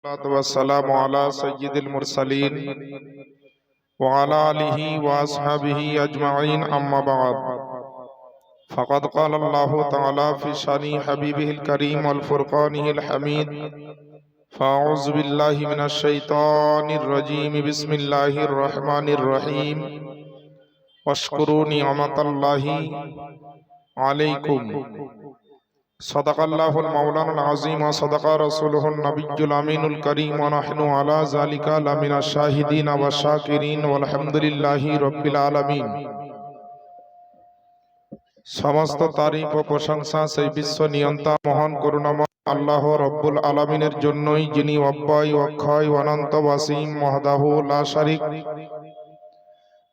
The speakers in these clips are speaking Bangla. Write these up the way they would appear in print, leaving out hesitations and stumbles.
والسلام على سيد المرسلين وعلى آله وأصحابه أجمعين أما بعد فقد قال الله تعالى في شأن حبيبه الكريم والفرقانه الحميد فأعوذ بالله من الشيطان الرجيم بسم الله الرحمن الرحيم واشكروا نعمة الله عليكم صدق الله المولانا العظيم وصدق رسوله النبي الأمين الكريم ونحن على ذلك لمن الشاهدين والشاكرين والحمد لله رب العالمين। সমস্ত তারিফ ও প্রশংসা সেই বিশ্ব নিয়ন্তা মহান করুণাময় আল্লাহ রব্বুল আলামিনের জন্যই, যিনি অব্যয় অক্ষয় অনন্ত ওয়াসিম ওয়াহদাহু লা শারীক।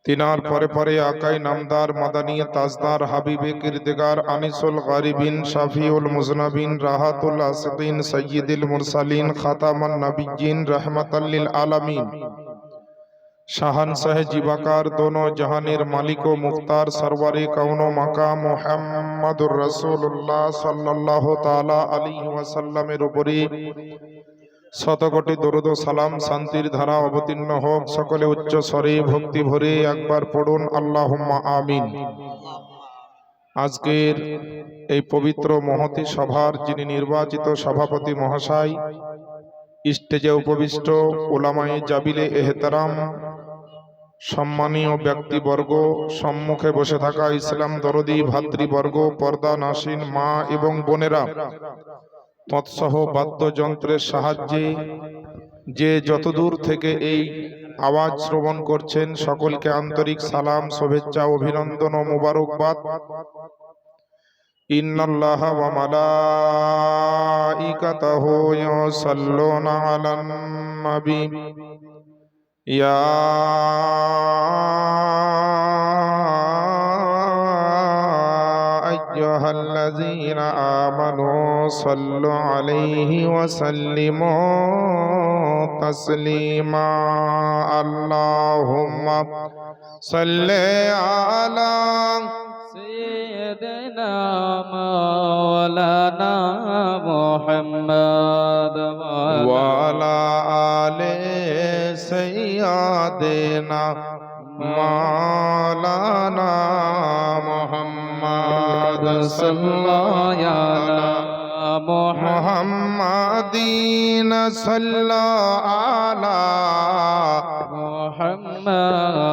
তিনার পরে পরে আকাই নামদার মাদানী তাজদার হাবিবে কিরদিগার আনিসুল গারিবিন শাফিউল মুজনাবিন রাহাতুল আসিকিন সৈয়দুল মুরসালিন খাতামান নবিয়্যিন রাহমাতাল লিল আলামিন শাহানশাহ জীবাকার দোনো জাহানের মালিক ও মুখতার সরওয়ারে কাউন মাকাম মুহাম্মাদুর রাসূলুল্লাহ সাল্লাল্লাহু তাআলা আলাইহি ওয়াসাল্লামের উপরে শতকোটি দরুদ ও সালাম শান্তির ধারা অবতীর্ণ হোক। সকলে উচ্চ স্বরে ভক্তি ভরে একবার পড়ুন আল্লাহুম্মা আমিন। আজকের এই পবিত্র মহতী সভার যিনি নির্বাচিত সভাপতি মহাশয়, স্টেজে উপবিষ্ট উলামায়ে জাবিলে এহতারাম, সম্মানীয় ব্যক্তিবর্গ, সম্মুখে বসে থাকা ইসলাম দরদি ভাতৃবর্গ, পর্দা নাসিন মা এবং বোনেরা, তৎসহ বাদ্যযন্ত্রের সাহায্যে যে যতদূর থেকে এই আওয়াজ শ্রবণ করছেন, সকলকে আন্তরিক সালাম, শুভেচ্ছা, অভিনন্দন ও মুবারকবাদ। ইন্নাল্লাহা ওয়া মালাইকাতাহু ইউসাল্লুনা আলান নবী ইয়া আইয়ুহাল্লাযীনা আমানু সাল্লু আলাইহি ওয়া সাল্লিমু তাসলিমা। আল্লাহুম্মা সাল্লি আলা সাইয়্যিদিনা মাওলানা মুহাম্মদ ওয়া আলা আলি সাইয়্যিদিনা মাওলানা মুহাম্মদ সাল্লাল্লাহু আলা মুহাম্মাদিন সাল্লাল্লাহু আলা মুহাম্মদ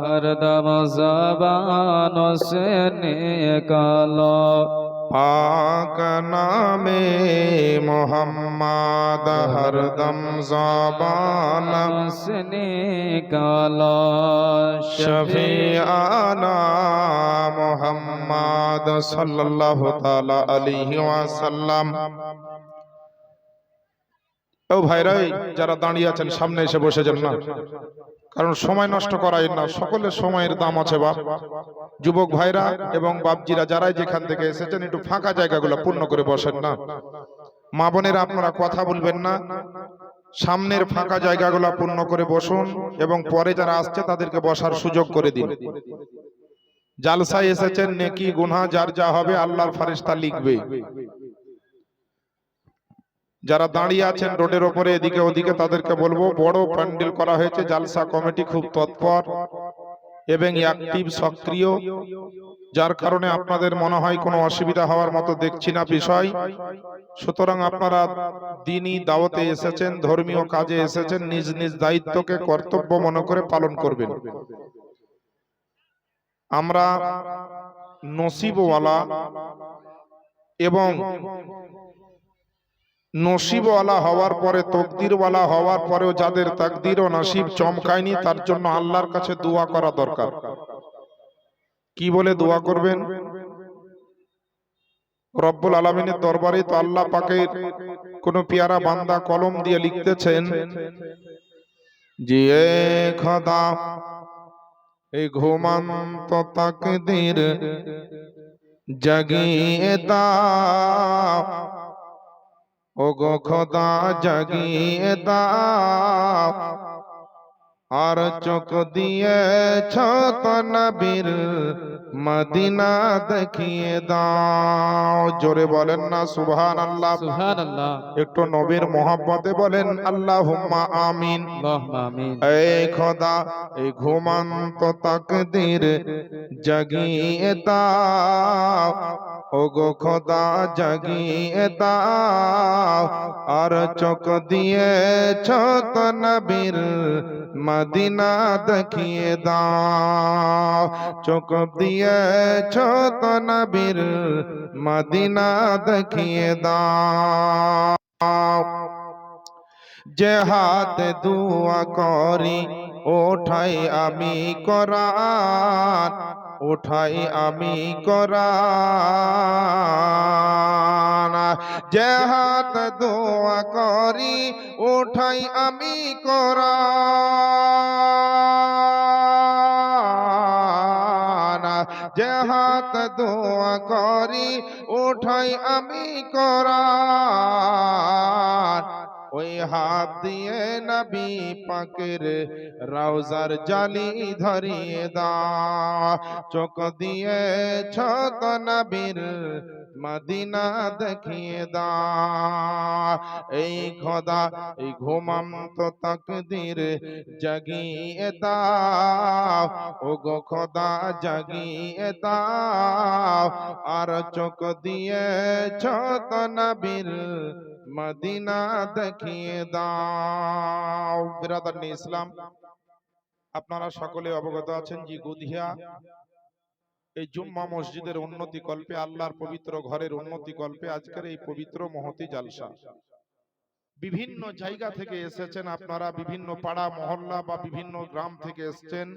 হরদম জবান সে নিকালো পাক নামে মোহাম্মদ হরদম জবান সে নিকালো শফিআনা মুহাম্মদ সাল্লাল্লাহু তাআলা আলাইহি ওয়াসাল্লাম। ও ভাইরাই, যারা দাঁড়িয়ে আছেন সামনে এসে বসে যান না, কারণ সময় নষ্ট করাই না, সকলের সময়ের দাম আছে বাপ। যুবক ভাইরা এবং বাপজিরা যারাই যেখান থেকে এসেছেন, একটু ফাঁকা জায়গাগুলো পূর্ণ করে বসেন না। মা বোনেরা, আপনারা কথা বলবেন না, সামনের ফাঁকা জায়গাগুলো পূর্ণ করে বসুন এবং পরে যারা আসছে তাদেরকে বসার সুযোগ করে দিন। জালসায় এসেছেন, নেকি গুনাহ যার যা হবে আল্লাহর ফেরেশতা লিখবে। যারা দাঁড়িয়ে আছেন রোডের ওপরে এদিকে ওদিকে, তাদেরকে বলবো, বড় প্যান্ডেল করা হয়েছে, জালসা কমিটি খুব তৎপর এবং অ্যাক্টিভ, সক্রিয়, যার কারণে আপনাদের মনে হয় কোনো অসুবিধা হওয়ার মতো দেখছি না বিষয়। সুতরাং আপনারা দ্বীনি দাওয়াতে এসেছেন, ধর্মীয় কাজে এসেছেন, নিজ নিজ দায়িত্বকে কর্তব্য মনে করে পালন করবেন। আমরা নসিবওয়ালা এবং নসিবওয়ালা হওয়ার পরে, তকদিরওয়ালা হওয়ার পরেও যাদের তাকদির ও নসিব চমকায়নি, তার জন্য আল্লাহর কাছে দোয়া করা দরকার। কি বলে দোয়া করবেন? রব্বুল আলামিনের দরবারে তো আল্লাহ পাকের কোন পেয়ারা বান্দা কলম দিয়ে লিখতেছেন যে, খোদা এই ঘুমন্ত তাকদীর জাগিয়ে দাও, ও গো খোদা জাগিয়ে দাও, আর চোখ দিয়েছ তো নবীর মদিনা দেখিয়ে দাও। জোরে বলেন না সুবহানাল্লাহ। সুবহানাল্লাহ। একটু নবীর মোহাব্বতে বলেন আল্লাহুম্মা আমিন। আল্লাহুম্মা আমিন। এই খোদা এই ঘুমন্ত তাকদীর জাগিয়ে দাও, ওগো খোদা জাগিয়ে দাও। আর চোখ দিয়েছ তো নবীর মদিনা দেখিয়ে দাও, চোখ দিয়েছ তো নবীর মদিনা দেখিয়ে দাও। যে হাতে দুয়া করি ওঠাই আমি কোরআন, ওঠাই আমি কোরআন। যে হাতে দোয়া করি ওঠাই আমি কোরআন, যে হাত দোয়া করি ওঠাই আমি কোরআন। ওই হাত দিয়ে নবী পাকের রওজার জালি ধরিয়ে দাও, চোখ দিয়েছ তো নবীর মদিনা দেখিয়ে দাও। এই খোদা এই ঘুমন্ত তাকদীর জাগিয়ে দাও, ওগো খোদা জাগিয়ে দাও। আর চোখ দিয়েছ তো নবীর মদিনা দেখিয়ে দাও। বিরাদর ইসলাম, আপনারা সকলে অবগত আছেন যে গুধিয়া এই জুম্মা মসজিদের উন্নতি কল্পে, আল্লাহর পবিত্র ঘরের উন্নতি কল্পে আজকের এই পবিত্র মহতি জালসা। বিভিন্ন জায়গা থেকে এসেছেন আপনারা, বিভিন্ন পাড়া মহল্লা বা বিভিন্ন গ্রাম থেকে এসেছেন।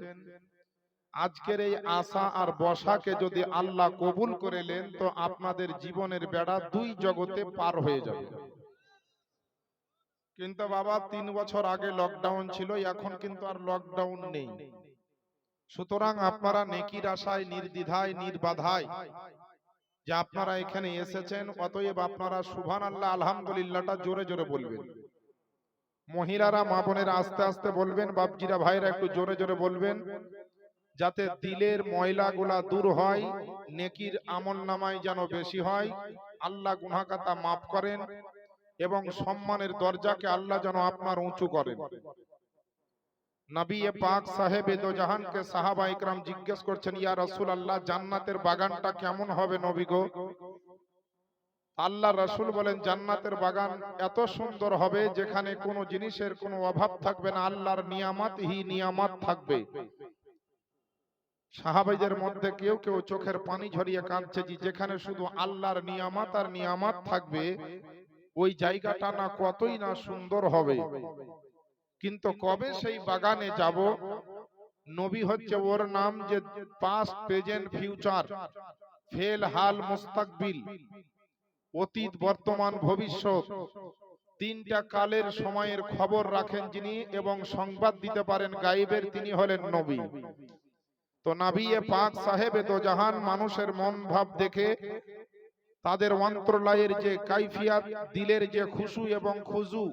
আজকের এই আশা আর বসাকে যদি আল্লাহ কবুল করে নেন তো আপনাদের জীবনের বেড়া দুই জগতে পার হয়ে যাবে। কিন্তু বাবা 3 বছর আগে লকডাউন ছিল, এখন কিন্তু আর লকডাউন নেই। সুতরাং আপনারা নেকির আশায় নির্দ্বিধায় নির্বাধায় যে আপনারা এখানে এসেছেন, অতএব আপনারা সুবহানাল্লাহ আলহামদুলিল্লাহটা জোরে জোরে বলবেন। মহিলারা মা বোনেরা আস্তে আস্তে বলবেন, বাপজিরা ভাইরা একটু জোরে জোরে বলবেন, যাতে দিলের ময়লাগুলা দূর হয়, নেকির আমলনামায় যেন বেশি হয়, আল্লাহ গুনাহ খাতা মাফ করেন এবং সম্মানের দরজাকে আল্লাহ যেন আপনার উঁচু করেন। নবী পাক সাহেবে দো জাহানকে সাহাবা ইকরাম জিজ্ঞেস করছেন, ইয়া রাসূলুল্লাহ জান্নাতের বাগানটা কেমন হবে নবী গো? আল্লাহ রাসূল বলেন, জান্নাতের বাগান এত সুন্দর হবে যেখানে কোনো জিনিসের কোনো অভাব থাকবে না, আল্লাহর নিয়ামতই নিয়ামত থাকবে। সাহাবাইদের মধ্যে কেউ কেউ চোখের পানি ঝরিয়ে কাঁদছে, যেখানে শুধু আল্লাহর নিয়ামত আর নিয়ামত থাকবে ওই জায়গাটা না কতই না সুন্দর হবে। কিন্তু কবে সেই বাগানে যাব? নবী হচ্ছে ওর নাম যে পাস্ট প্রেজেন্ট ফিউচার, ফেল হাল মুস্তাকবিল, অতীত বর্তমান ভবিষ্যৎ তিনটা কালের সময়ের খবর রাখেন যিনি এবং সংবাদ দিতে পারেন গায়েবের, তিনি হলেন নবী। তো নবী পাক সাহেবে দো জাহান মানুষের মন ভাব দেখে, তাদের অন্তরলয়ের যে কাইফিয়াত, দিলের যে খুশু এবং খুজু,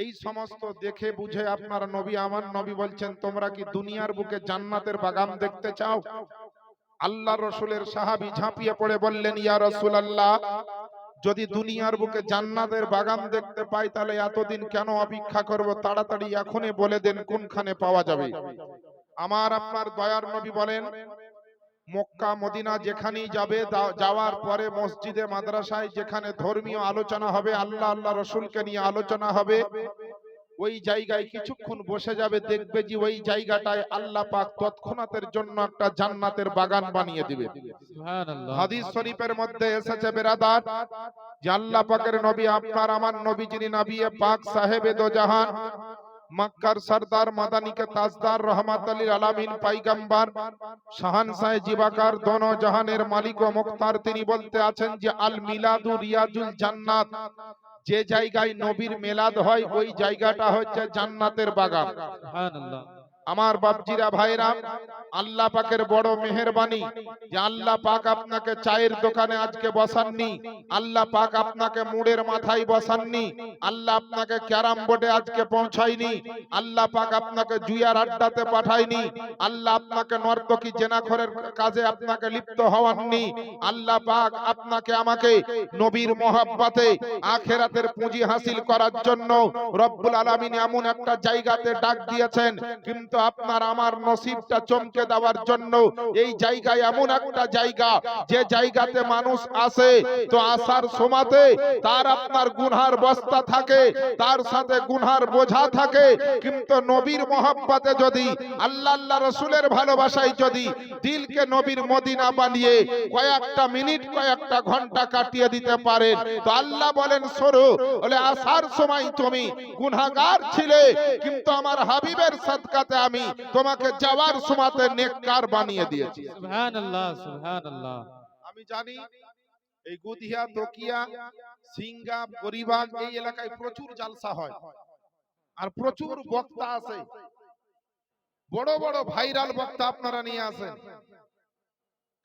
এই সমস্ত দেখে বুঝে আপনার নবী, আমার নবী বলছেন, তোমরা কি দুনিয়ার বুকে জান্নাতের বাগান দেখতে চাও? আল্লাহ রসুলের সাহাবী ঝাঁপিয়ে পড়ে বললেন, ইয়া রাসূলুল্লাহ যদি দুনিয়ার বুকে জান্নাতের বাগান দেখতে পাই তাহলে এতদিন কেন অপেক্ষা করব? তাড়াতাড়ি এখনই বলে দেন কোনখানে পাওয়া যাবে। আমার আপনার দয়ার নবী বলেন, মক্কা মদিনা যেখানেই যাবে, যাওয়ার পরে মসজিদে মাদ্রাসায় যেখানে ধর্মীয় আলোচনা হবে, আল্লাহ আল্লাহ রসুলকে নিয়ে আলোচনা হবে, ওই জায়গায় কিছুক্ষণ বসে যাবে, দেখবে যে ওই জায়গাটায় আল্লাহ পাক তৎক্ষণাতের জন্য একটা জান্নাতের বাগান বানিয়ে দিবে। সুবহানাল্লাহ। হাদিস শরীফের মধ্যে এসেছে বেরাদার, যে আল্লাহ পাকের নবী আপনার আমার নবী যিনি নবী পাক সাহেবে দো জাহান, মক্কার সরদার, মাদানী কে তাজদার, রহমাতুল লিল আলামিন পয়গম্বর, শাহানশাহ জিবাকার, দোনো জাহানের মালিক ও মুখতার, তিনি বলতে আছেন যে আল মিলাদু রিয়াজুল জান্নাত, যে জায়গায় নবীর মিলাদ হয় ওই জায়গাটা হচ্ছে জান্নাতের বাগান। সুবহানাল্লাহ। আমার বাপজিরা ভাইরা, আল্লাহ পাকের বড় মেহেরবানি যে আল্লাহ পাক আপনাকে চায়ের দোকানে আজকে বসাননি, আল্লাহ পাক আপনাকে মুড়ের মাথায় বসাননি, আল্লাহ আপনাকে ক্যারাম বোর্ডে আজকে পৌঁছায়নি, আল্লাহ পাক আপনাকে জুয়ার আড্ডাতে পাঠায়নি, আল্লাহ আপনাকে নর্তকী জেনাখরের কাজে আপনাকে লিপ্ত হওয়াননি। আল্লাহ পাক আপনাকে আমাকে নবীর মহব্বতে আখিরাতের পুঁজি হাসিল করার জন্য রব্বুল আলামিন এমন একটা জায়গাতে ডাক দিয়েছেন, কিন্তু আপনার আমার নসিবটা চমকে দেওয়ার জন্য এই জায়গায় এমন একটা জায়গা, যে জায়গাতে মানুষ আসে তো আসার সময়তে তার আপনার গুনহার বস্তা থাকে, তার সাথে গুনহার বোঝা থাকে, কিন্তু নবীর মহব্বতে যদি আল্লাহ রাসূলের ভালোবাসায় যদি দিলকে নবীর মদিনা বানিয়ে কয়েকটা মিনিট কয়েকটা ঘন্টা কাটিয়ে দিতে পারেন, তো আল্লাহ বলেন সরো, বলে আসার সময় তুমি গুনাহগার ছিলে, কিন্তু আমার হাবিবের সাদকাতে আমি তোমাকে যাওয়ার সময়তে নেককার বানিয়ে দিয়েছি। সুবহানাল্লাহ, সুবহানাল্লাহ। আমি জানি এই গুদিয়া, তকিয়া, সিঙ্গা, পরিবাগ এই এলাকায় প্রচুর জালসা হয় আর প্রচুর বক্তা আছে, বড় বড় ভাইরাল বক্তা আপনারা নিয়ে আসেন,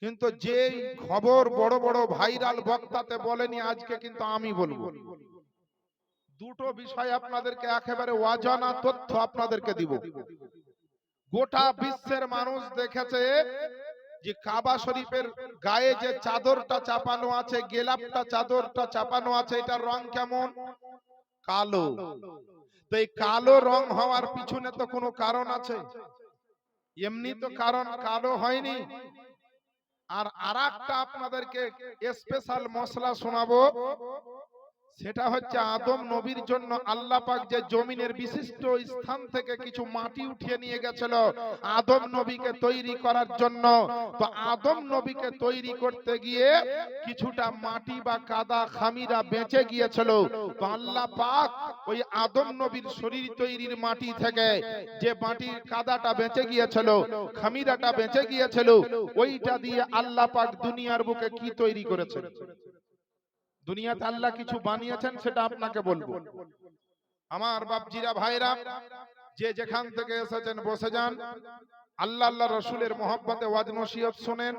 কিন্তু যে খবর বড় বড় ভাইরাল বক্তাতে বলেনি আজকে কিন্তু আমি বলবো। দুটো বিষয় আপনাদেরকে একেবারে অজানা তথ্য আপনাদেরকে দিব। গোটা বিশ্বের মানুষ দেখেছে যে কাবা শরীফের গায়ে যে চাদরটা চাপানো আছে, গেলাপটা চাদরটা চাপানো আছে, এটার রং কেমন? কালো। তো এই কালো রং হওয়ার পিছনে তো কোনো কারণ আছে, এমনি তো কারণ কালো হয়নি। আর আরেকটা আপনাদেরকে স্পেশাল মশলা শোনাবো, সেটা হচ্ছে আদম নবীর জন্য আল্লাহ পাক যে জমিনের বিশিষ্ট স্থান থেকে কিছু মাটি উঠিয়ে নিয়ে গেছিল আদম নবীকে তৈরি করার জন্য। তো আদম নবীকে তৈরি করতে গিয়ে কিছুটা মাটি বা কাদা খামিরা বেঁচে গিয়েছিল। তো আল্লাহ পাক ওই আদম নবীর শরীর তৈরির মাটি থেকে যে মাটির কাদাটা বেঁচে গিয়েছিল, খামিরাটা বেঁচে গিয়েছিল, ওইটা দিয়ে আল্লাহ পাক দুনিয়ার বুকে কি তৈরি করেছেন? দুনিয়াতে আল্লাহ কিছু বানিয়েছেন, সেটা আপনাকে বলবো। আমার বাপজিরা ভাইরা, যে যেখান থেকে এসেছেন বসে যান, আল্লাহ রসুলের মহব্বতে ওয়াজ নসিহত শুনেন,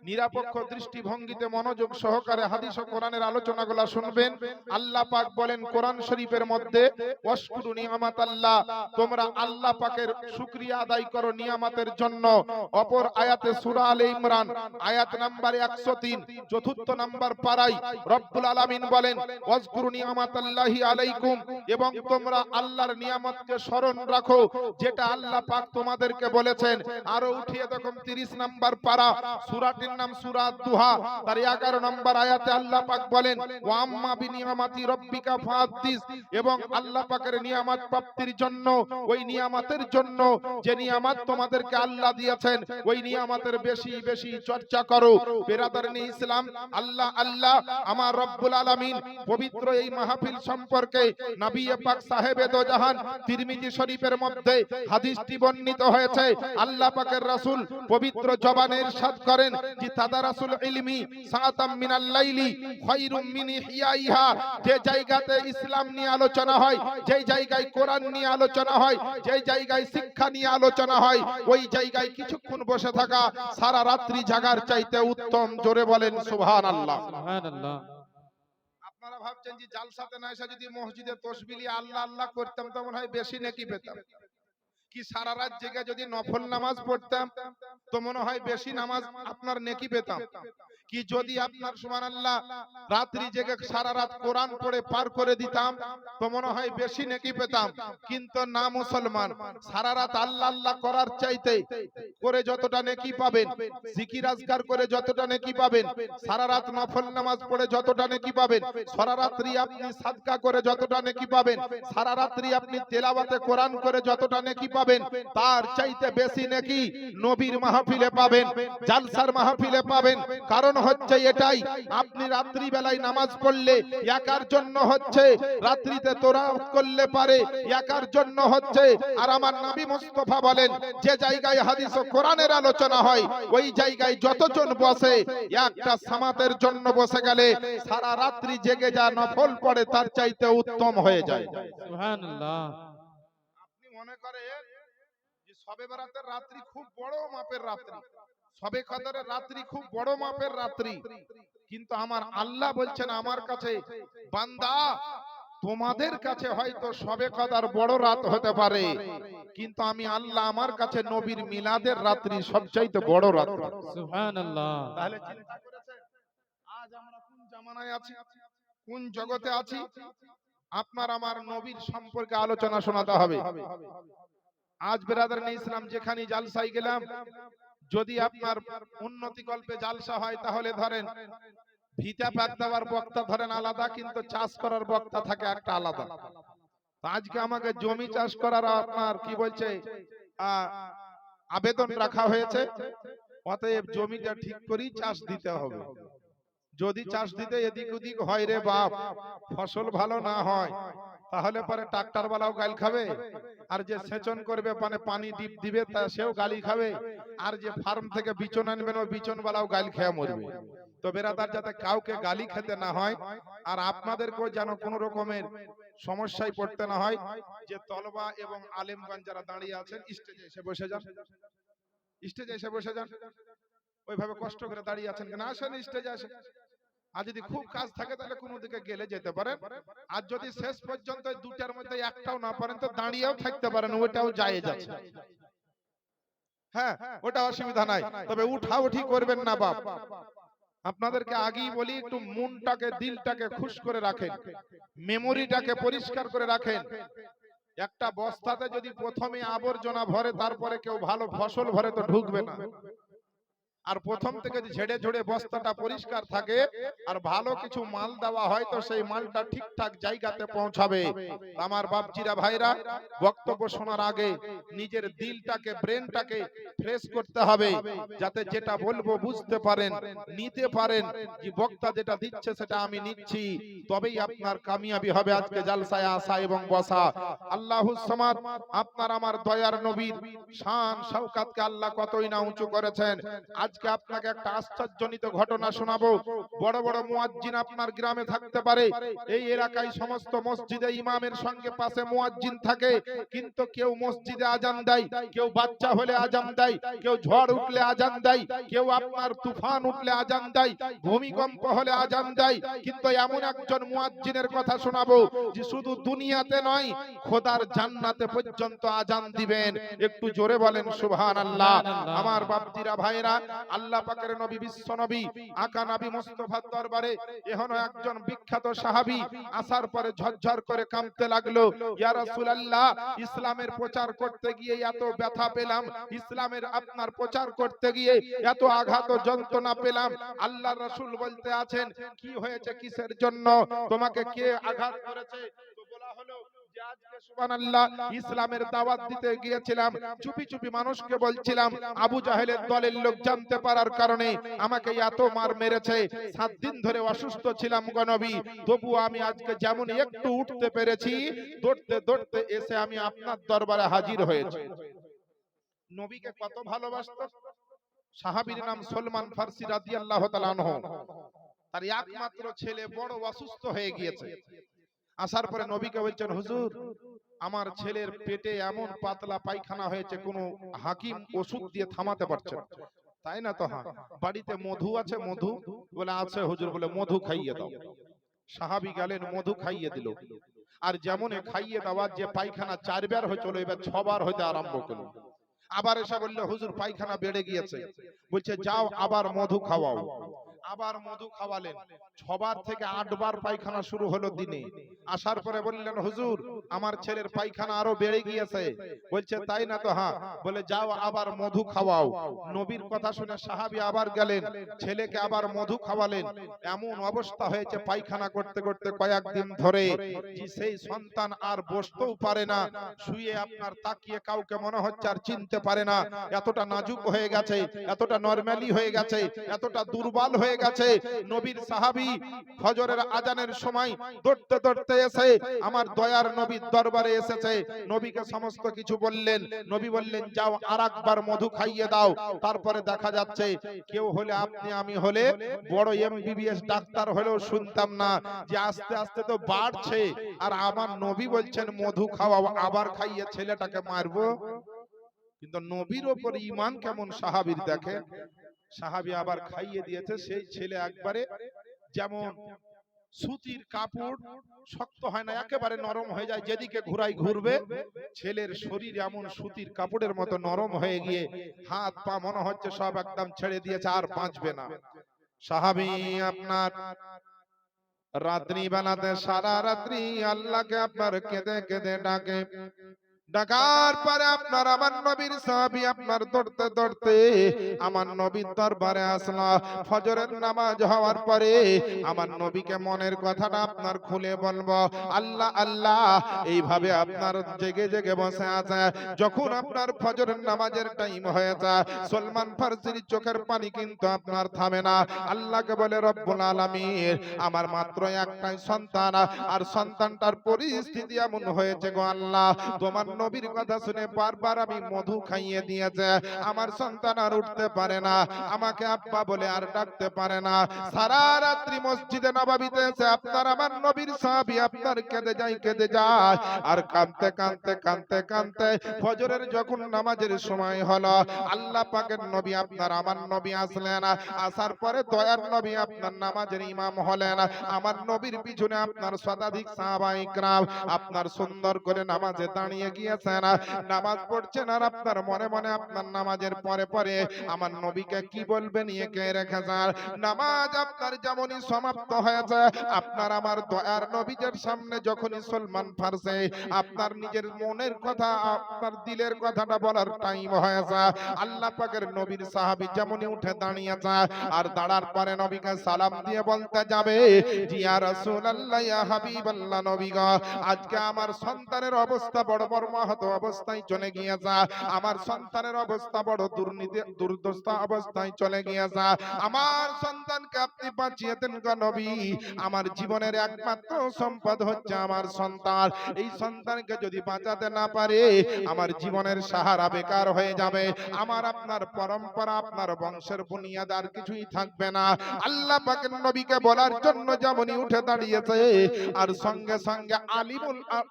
নিরপেক্ষ দৃষ্টিভঙ্গিতে মনোযোগ সহকারে হাদিস ও কোরআনের আলোচনাগুলো শুনবেন। আল্লাহ পাক বলেন কোরআন শরীফের মধ্যে, ওয়াশকুরু নিয়ামাতাল্লাহ, তোমরা আল্লাহ পাকের শুকরিয়া আদায় করো নিয়ামতের জন্য। অপর আয়াতে সূরা আলে ইমরান আয়াত নাম্বার 103 চতুর্থ নাম্বার পারায় রব্বুল আলামিন বলেন ওয়াজকুরু নিয়ামাতাল্লাহি আলাইকুম, এবং তোমরা আল্লাহর নিয়ামতকে স্মরণ রাখো যেটা আল্লাহ পাক তোমাদেরকে বলেছেন। আরো উঠিয়ে দেখুন 30 নাম্বার পারা, সূরাটির নাম সূরা দুহা, তার 11 নাম্বার আয়াতে আল্লাহ পাক বলেন ওয়া আম্মা বিনিয়ামাতি রাব্বিকা ফাহাদ্দিস, এবং আল্লাহ পাকের নিয়ামত প্রাপ্তির জন্য, ওই নিয়ামতের জন্য যে নিয়ামত তোমাদেরকে আল্লাহ দিয়েছেন, ওই নিয়ামতের বেশি বেশি চর্চা করো। বেরাদারনি ইসলাম, আল্লাহ আল্লাহ আমার রব্বুল আলামিন পবিত্র এই মাহফিল সম্পর্কে নবী পাক সাহেবে দো জাহান তিরমিজি শরীফের মধ্যে হাদিসটি বর্ণিত হয়েছে। আল্লাহ পাকের রাসূল পবিত্র জবানে ইরশাদ করেন যে তাদারাসুল ইলমি সাআতাম মিনাল লাইলি খায়রুম মিন ইহইয়া, যে জায়গাতে ইসলাম নিয়ে আলোচনা হয়, যে জায়গায় কোরআন নিয়ে আলোচনা হয়, যে জায়গায় শিক্ষা নিয়ে আলোচনা হয়, ওই জায়গায় কিছুক্ষণ বসে থাকা সারা রাত্রি জাগার চাইতে উত্তম। জোরে বলেন সুবহানাল্লাহ। সুবহানাল্লাহ। আপনারা ভাবছেন যে জালসাতে না এসে যদি মসজিদে তাসবিহ আল্লাহ আল্লাহ করতাম তো মনে হয় বেশি নেকি পেতাম, কি সারা রাত জেগে যদি নফল নামাজ পড়তাম তো মনে হয় বেশি নামাজ আপনার নেকি পেতাম, কি যদি আপনার সুবহানাল্লাহ রাত্রি জেগে সারা রাত কোরআন পড়ে পার করে দিতাম তো মনে হয় বেশি নেকি পেতাম। কিন্তু না মুসলমান, সারা রাত আল্লাহ আল্লাহ করার চাইতে করে যতটা নেকি পাবেন, জিকির আজকার করে যতটা নেকি পাবেন, সারা রাত নফল নামাজ পড়ে যতটা নেকি পাবেন, সারা রাত্রি আপনি সাদকা করে যতটা নেকি পাবেন, সারা রাত্রি আপনি তেলাওয়াতে কোরআন করে যতটা নেকি পাবেন, তার চাইতে বেশি নেকি নবীর মাহফিলে পাবেন, জালসার মাহফিলে পাবেন। কারণ হচ্ছে এটাই, আপনি রাত্রি বেলায় নামাজ পড়লে একার জন্য হচ্ছে, রাত্রিতে তোরাওয়াত করলে পারে একার জন্য হচ্ছে। আর আমার নবী মুস্তাফা বলেন যে জায়গায় হাদিস ও কোরআনের আলোচনা হয়, ওই জায়গায় যতজন বসে একটা সামাতের জন্য বসে গেলে সারা রাত্রি জেগে যা নফল পড়ে তার চাইতে উত্তম হয়ে যায়। সুবহানাল্লাহ। আপনি মনে করেন যে শবে বরাতের রাত্রি খুব বড় মাপের রাত্রি, শবে কদরের রাত্রি খুব বড় মাপের রাত্রি, কিন্তু আমার আল্লাহ বলছেন আমার কাছে, বান্দা তোমাদের কাছে হয়তো শবে কদর বড় রাত হতে পারে, কিন্তু আমি আল্লাহ আমার কাছে নবীর মিলাদের রাত্রি সবচাইতে বড় রাত। সুবহানাল্লাহ। তাহলে চিন্তা করেছেন আজ আমরা কোন জামানায় আছি, কোন জগতে আছি? আপনার আমার নবীর সম্পর্কে আলোচনা শোনাতে হবে। আজ বেরাদার ইসলাম যেখানে জালসায় গেলাম, যদি আপনার উন্নতি কল্পে জালসা হয় তাহলে ধরেন ভিটা পাক দেওয়ার বক্তা ধরেন আলাদা, কিন্তু চাষ করার বক্তা থাকে একটা আলাদা। আজকে আমাকে জমি চাষ করার আপনার কি বলছে আবেদন রাখা হয়েছে, অতএব জমিটা ঠিক করি চাষ দিতে হবে। যদি চাষ দিতে এদিক ওদিক হয় রে বাপ, ফসল ভালো না হয়, তাহলে পরে ট্রাক্টর বালাও গাল খাবে, আর যে সেচন করবে মানে পানি ডিপ দিবে তা সেও গালি খাবে, আর যে ফার্ম থেকে বিচন আনবেন ও বিচন বালাও গাল খেয়ে মরবে। তো বেরাদার যাতে কাউকে গালি খেতে না হয়, আর আপনাদেরকেও যেন কোন রকমের সমস্যায় পড়তে না হয়, যে তলবা এবং আলেমগঞ্জ যারা দাঁড়িয়ে আছেন স্টেজে এসে বসে যান, স্টেজে এসে বসে যান। ওইভাবে কষ্ট করে দাঁড়িয়ে আছেন কেন? আসেন স্টেজে আসেন। আর যদি খুব কাজ থাকে তাহলে কোনো দিকে গেলে যেতে পারেন, আর যদি শেষ পর্যন্ত দুটার মধ্যে একটাও না পারেন তো দাঁড়িয়েও থাকতে পারেন, ওটাও জায়েজ আছে। হ্যাঁ, ওটা অসুবিধা নাই, তবে উঠাউঠি করবেন না বাপ। আপনাদেরকে আগেই বলি একটু মনটাকে দিলটাকে খুশ করে রাখেন, মেমোরিটাকে পরিষ্কার করে রাখেন। একটা বস্তাতে যদি প্রথমে আবর্জনা ভরে তারপরে কেউ ভালো ফসল ভরে তো ঢুকবে না। আর প্রথম থেকে ঝেড়ে ঝেড়ে বস্তাটা পরিষ্কার থাকে আর ভালো কিছু মাল দেওয়া হয় তো সেই মালটা ঠিকঠাক জায়গাতে পৌঁছাবে। আমার বাপজিরা ভাইরা, বক্তব্য শোনার আগে নিজের দিলটাকে ব্রেনটাকে ফ্রেশ করতে হবে, যাতে যেটা বলবো বুঝতে পারেন, নিতে পারেন, যে বক্তা যেটা দিচ্ছে সেটা আমি নিচ্ছি, তবেই আপনার কামিয়াবি হবে আজকে জালসায় আসা এবং বসা। আল্লাহুস সামাদ, আপনার আমার দয়ার নবীর শান শওকাতকে আল্লাহ কতই না উঁচু করেছেন। আজকে আপনাকে একটা আশ্চর্যজনিত ঘটনা শোনাবো। বড় বড় মুয়াজ্জিন আপনার গ্রামে থাকতে পারে, এই এলাকায় সমস্ত মসজিদে ইমামের সঙ্গে পাশে মুয়াজ্জিন থাকে, কিন্তু কেউ মসজিদে আজান দেয়, কেউ বাচ্চা হলে আজান দেয়, কেউ ঝড় উঠলে আজান দেয়, কেউ আপনার তুফান উঠলে আজান দেয়, ভূমিকম্প হলে আজান দেয়, কিন্তু এমন একজন মুয়াজ্জিনের কথা শোনাবো যে শুধু দুনিয়াতে নয় খোদার জান্নাতে পর্যন্ত আজান দিবেন। একটু জোরে বলেন সুবহানাল্লাহ। আমার বাপজিরা ভাইরা, আল্লাহ পাকের নবী বিশ্ব নবী আকা নবী মুস্তাফার দরবারে এখনো একজন বিখ্যাত সাহাবী আসার পরে ঝরঝর করে কাঁদতে লাগলো, ইয়া রাসূলুল্লাহ, ইসলামের প্রচার করতে গিয়ে এত ব্যথা পেলাম, ইসলামের আপনার প্রচার করতে গিয়ে এত আঘাত ও যন্ত্রণা পেলাম। আল্লাহর রাসূল বলতে আছেন, কি হয়েছে, কিসের জন্য তোমাকে কে আঘাত করেছে? তো বলা হলো যে আজকে সুবহানাল্লাহ ইসলামের দাওয়াত দিতে গিয়েছিলাম, চুপি চুপি মানুষকে বলছিলাম, আবু জাহেলের দলের লোক জানতে পারার কারণে আমাকে এত মার মেরেছে, 7 দিন ধরে অসুস্থ ছিলাম গো নবী, তবু আমি আজকে যেমন একটু উঠতে পেরেছি, দৌড়তে দৌড়তে এসে আমি আপনার দরবারে হাজির হয়েছি। নবীকে কত ভালোবাসতো। সাহাবীর নাম সলমান ফারসি রাদিয়াল্লাহু তাআলা আনহু। তার একমাত্র ছেলে বড় অসুস্থ হয়ে গিয়েছে। আসার পরে নবীকে বলছেন, হুজুর, আমার ছেলের পেটে এমন পাতলা পায়খানা হয়েছে, কোনো হাকিম ওষুধ দিয়ে থামাতে পারছে না। তাই না? তো হ্যাঁ, বাড়িতে মধু আছে? মধু বলে আছে হুজুর, বলে মধু খাইয়ে দাও। সাহাবী গেলেন, মধু খাইয়ে দিল, আর যেমন খাইয়ে দেওয়ার যে পায়খানা 4 বার হয়েছিল, এবার 6 বার হইতে আরম্ভ করলো। আবার এসে বললো, হুজুর পায়খানা বেড়ে গিয়েছে। বলছে, যাও আবার মধু খাওয়াও। আবার মধু খাওয়ালেন, 6 বার থেকে 8 বার পায়খানা শুরু হলো দিনে। আসার পরে বললেন, হুজুর, আমার ছেলের পায়খানা আরো বেড়ে গিয়েছে। বলছে, তাই না? তো হ্যাঁ। বলে, যাও আবার মধু খাওয়াও। নবীর কথা শুনে সাহাবী আবার গেলেন, ছেলেকে আবার মধু খাওয়ালেন। এমন অবস্থা হয়েছে পায়খানা করতে করতে কয়েকদিন ধরে যে সেই সন্তান আর বসতেও পারে না, শুয়ে আপনার তাকিয়ে কাউকে মনে হচ্ছে আর চিনতে পারে না, এতটা নাজুক হয়ে গেছে, এতটা নরমালি হয়ে গেছে, এতটা দুর্বল হয়ে গেছে। নবীর সাহাবী ফজরের আজানের সময় দৌড়তে দৌড়তে এসে আমার দয়ার নবীর দরবারে এসেছে। নবীকে সমস্ত কিছু বললেন। নবী বললেন, যাও আরেকবার মধু খাইয়ে দাও। তারপরে দেখা যাচ্ছে, কেউ হলে আপনি, আমি হলে বড় এমবিবিএস ডাক্তার হলেও শুনতাম না যে আস্তে আস্তে তো বাড়ছে, আর আমার নবী বলছেন মধু খাওয়াও, আবার খাইয়ে ছেলেটাকে মারবো। কিন্তু নবীর ওপর ঈমান কেমন সাহাবীর দেখেন। সাহাবী আবার খাইয়ে দিয়েছে, সেই ছেলে একবারে যেমন সুতির কাপড় শক্ত হয় না, একেবারে নরম হয়ে যায়, যেদিকে ঘুরাই ঘুরবে। ছেলের শরীর এমন সুতির কাপড়ের মতো নরম হয়ে গিয়ে হাত পা মনে হচ্ছে সব একদম ছেড়ে দিয়েছে, আর বাঁচবে না। সাহাবী আপনার রাত্রি বেলাতে সারা রাত্রি আল্লাহকে আপনার কেঁদে কেঁদে ডাকে। ডাকার পরে আপনার আমার নবীর সাহাবী আপনার দৌড়তে দৌড়তে আমার নবীর দরবারে আসলো। ফজরের নামাজ হওয়ার পরে আমার নবীকে মনের কথাটা আপনার খুলে বলবো। আল্লাহ আল্লাহ এইভাবে আপনার জেগে জেগে বসে আছে। যখন আপনার ফজরের নামাজের টাইম হয়েছে, সলমান ফারসির চোখের পানি কিন্তু আপনার থামে না। আল্লাহকে বলে, রব্বুল আলামিন, আমার মাত্র একটাই সন্তান, আর সন্তানটার পরিস্থিতি এমন হয়েছে গো আল্লাহ, তোমার নবীর কথা শুনে বারবার আমি মধু খাইয়ে দিয়েছে, আমার সন্তান আর উঠতে পারে না, আমাকে আব্বা বলে আর ডাকতে পারে না। সারা রাত্রি মসজিদে নববীতে এসে আপনার আমার নবীর সাহাবী আপনার কেঁদে যায় আর কাঁদতে কাঁদতে কাঁদতে কাঁদতে ফজরের যখন নামাজের সময় হলো, আল্লাহ পাকের নবী আপনার আমার নবী আসলেন। আসার পরে দয়ার নবী আপনার নামাজের ইমাম হলেন। আমার নবীর পিছনে আপনার শতাধিক সাহাবায়ে কেরাম আপনার সুন্দর করে নামাজে দাঁড়িয়ে গিয়েছেন, নামাজ পড়ছেন। আর আপনার মনে মনে আপনার নামাজের পরে পরে আমার নবীকে কি বলবেন এঁকে রেখেছেন। নামাজ আপনার যেমনই সমাপ্ত হয়েছে, আপনার আমার দয়ার নবীর সামনে যখনই সলমান ফারসি আপনার নিজের মনের কথা আপনার দিলের কথাটা বলার টাইম হয়েছে, আল্লাহ পাকের নবীর সাহাবী যেমনই উঠে দাঁড়িয়েছে, আর দাঁড়ার পরে নবীকে সালাম দিয়ে বলতে যাবে, জি ইয়া রাসূলুল্লাহ, ইয়া হাবিবাল্লাহ, নবী গো, আজকে আমার সন্তানের অবস্থা বড় বড় মহৎ অবস্থায় চলে গিয়েছে, আমার সন্তানের অবস্থা বড় দুর্দশা অবস্থায় চলে গিয়েছে, আমার সন্তানকে আপনি বাঁচিয়ে দেন গো নবী, আমার জীবনের একমাত্র সম্পদ হচ্ছে আমার সন্তান, এই সন্তানকে যদি বাঁচাতে না পারে আমার জীবনের সাহারা বেকার হয়ে যাবে, আমার আপনার পরম্পরা আপনার বংশের বুনিয়াদ আর কিছুই থাকবে না। আল্লাহ পাকের নবীকে বলার জন্য যেমনই উঠে দাঁড়িয়েছে, আর সঙ্গে সঙ্গে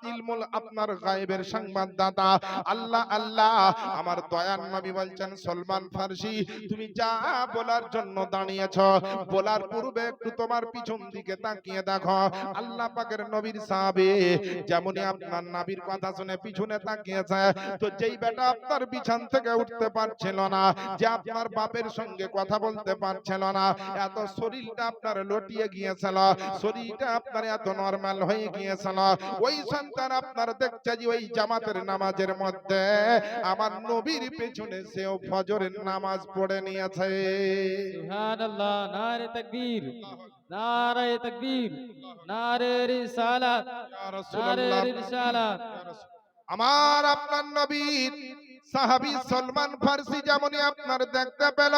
ইলমুল আপনার গায়েবের সংবাদদাতা আল্লাহ আল্লাহ আমার দয়ার নবী বলছেন, সলমান ফারসি, তুমি যা বলার জন্য দাঁড়িয়েছো, বলার পূর্বে একটু তোমার পিছন দিকে তাকিয়ে দেখো। আল্লাহ পাকের নবীর সাহাবী যেমনই আপনার নবীর কথা শুনে পিছনে তাকিয়েছে, তো যেই বেটা আপনার বিছান থেকে উঠতে পারছিল না, যে আপনার বাপের সঙ্গে কথা বলতে পারছিল না, এত শরীরটা আপনার লটিয়ে গিয়েছিল, শরীরটা আপনার এত নরমাল হয়ে গিয়েছিল, ওই সন্তান আপনার দেখছে যে ওই জামাতের নামাজের মধ্যে আমার নবীর পেছনে সেও ফজরের নামাজ পড়ে নিয়েছে। সুবহানাল্লাহ, নারে তাকবীর, নারে তাকবীর, নারে রিসালাত, ইয়া নারে রাসূলুল্লাহ, রিসালাত। আমার আপনার নবীর সাহাবী সলমান ফারসি যেমনই আপনার দেখতে পেল,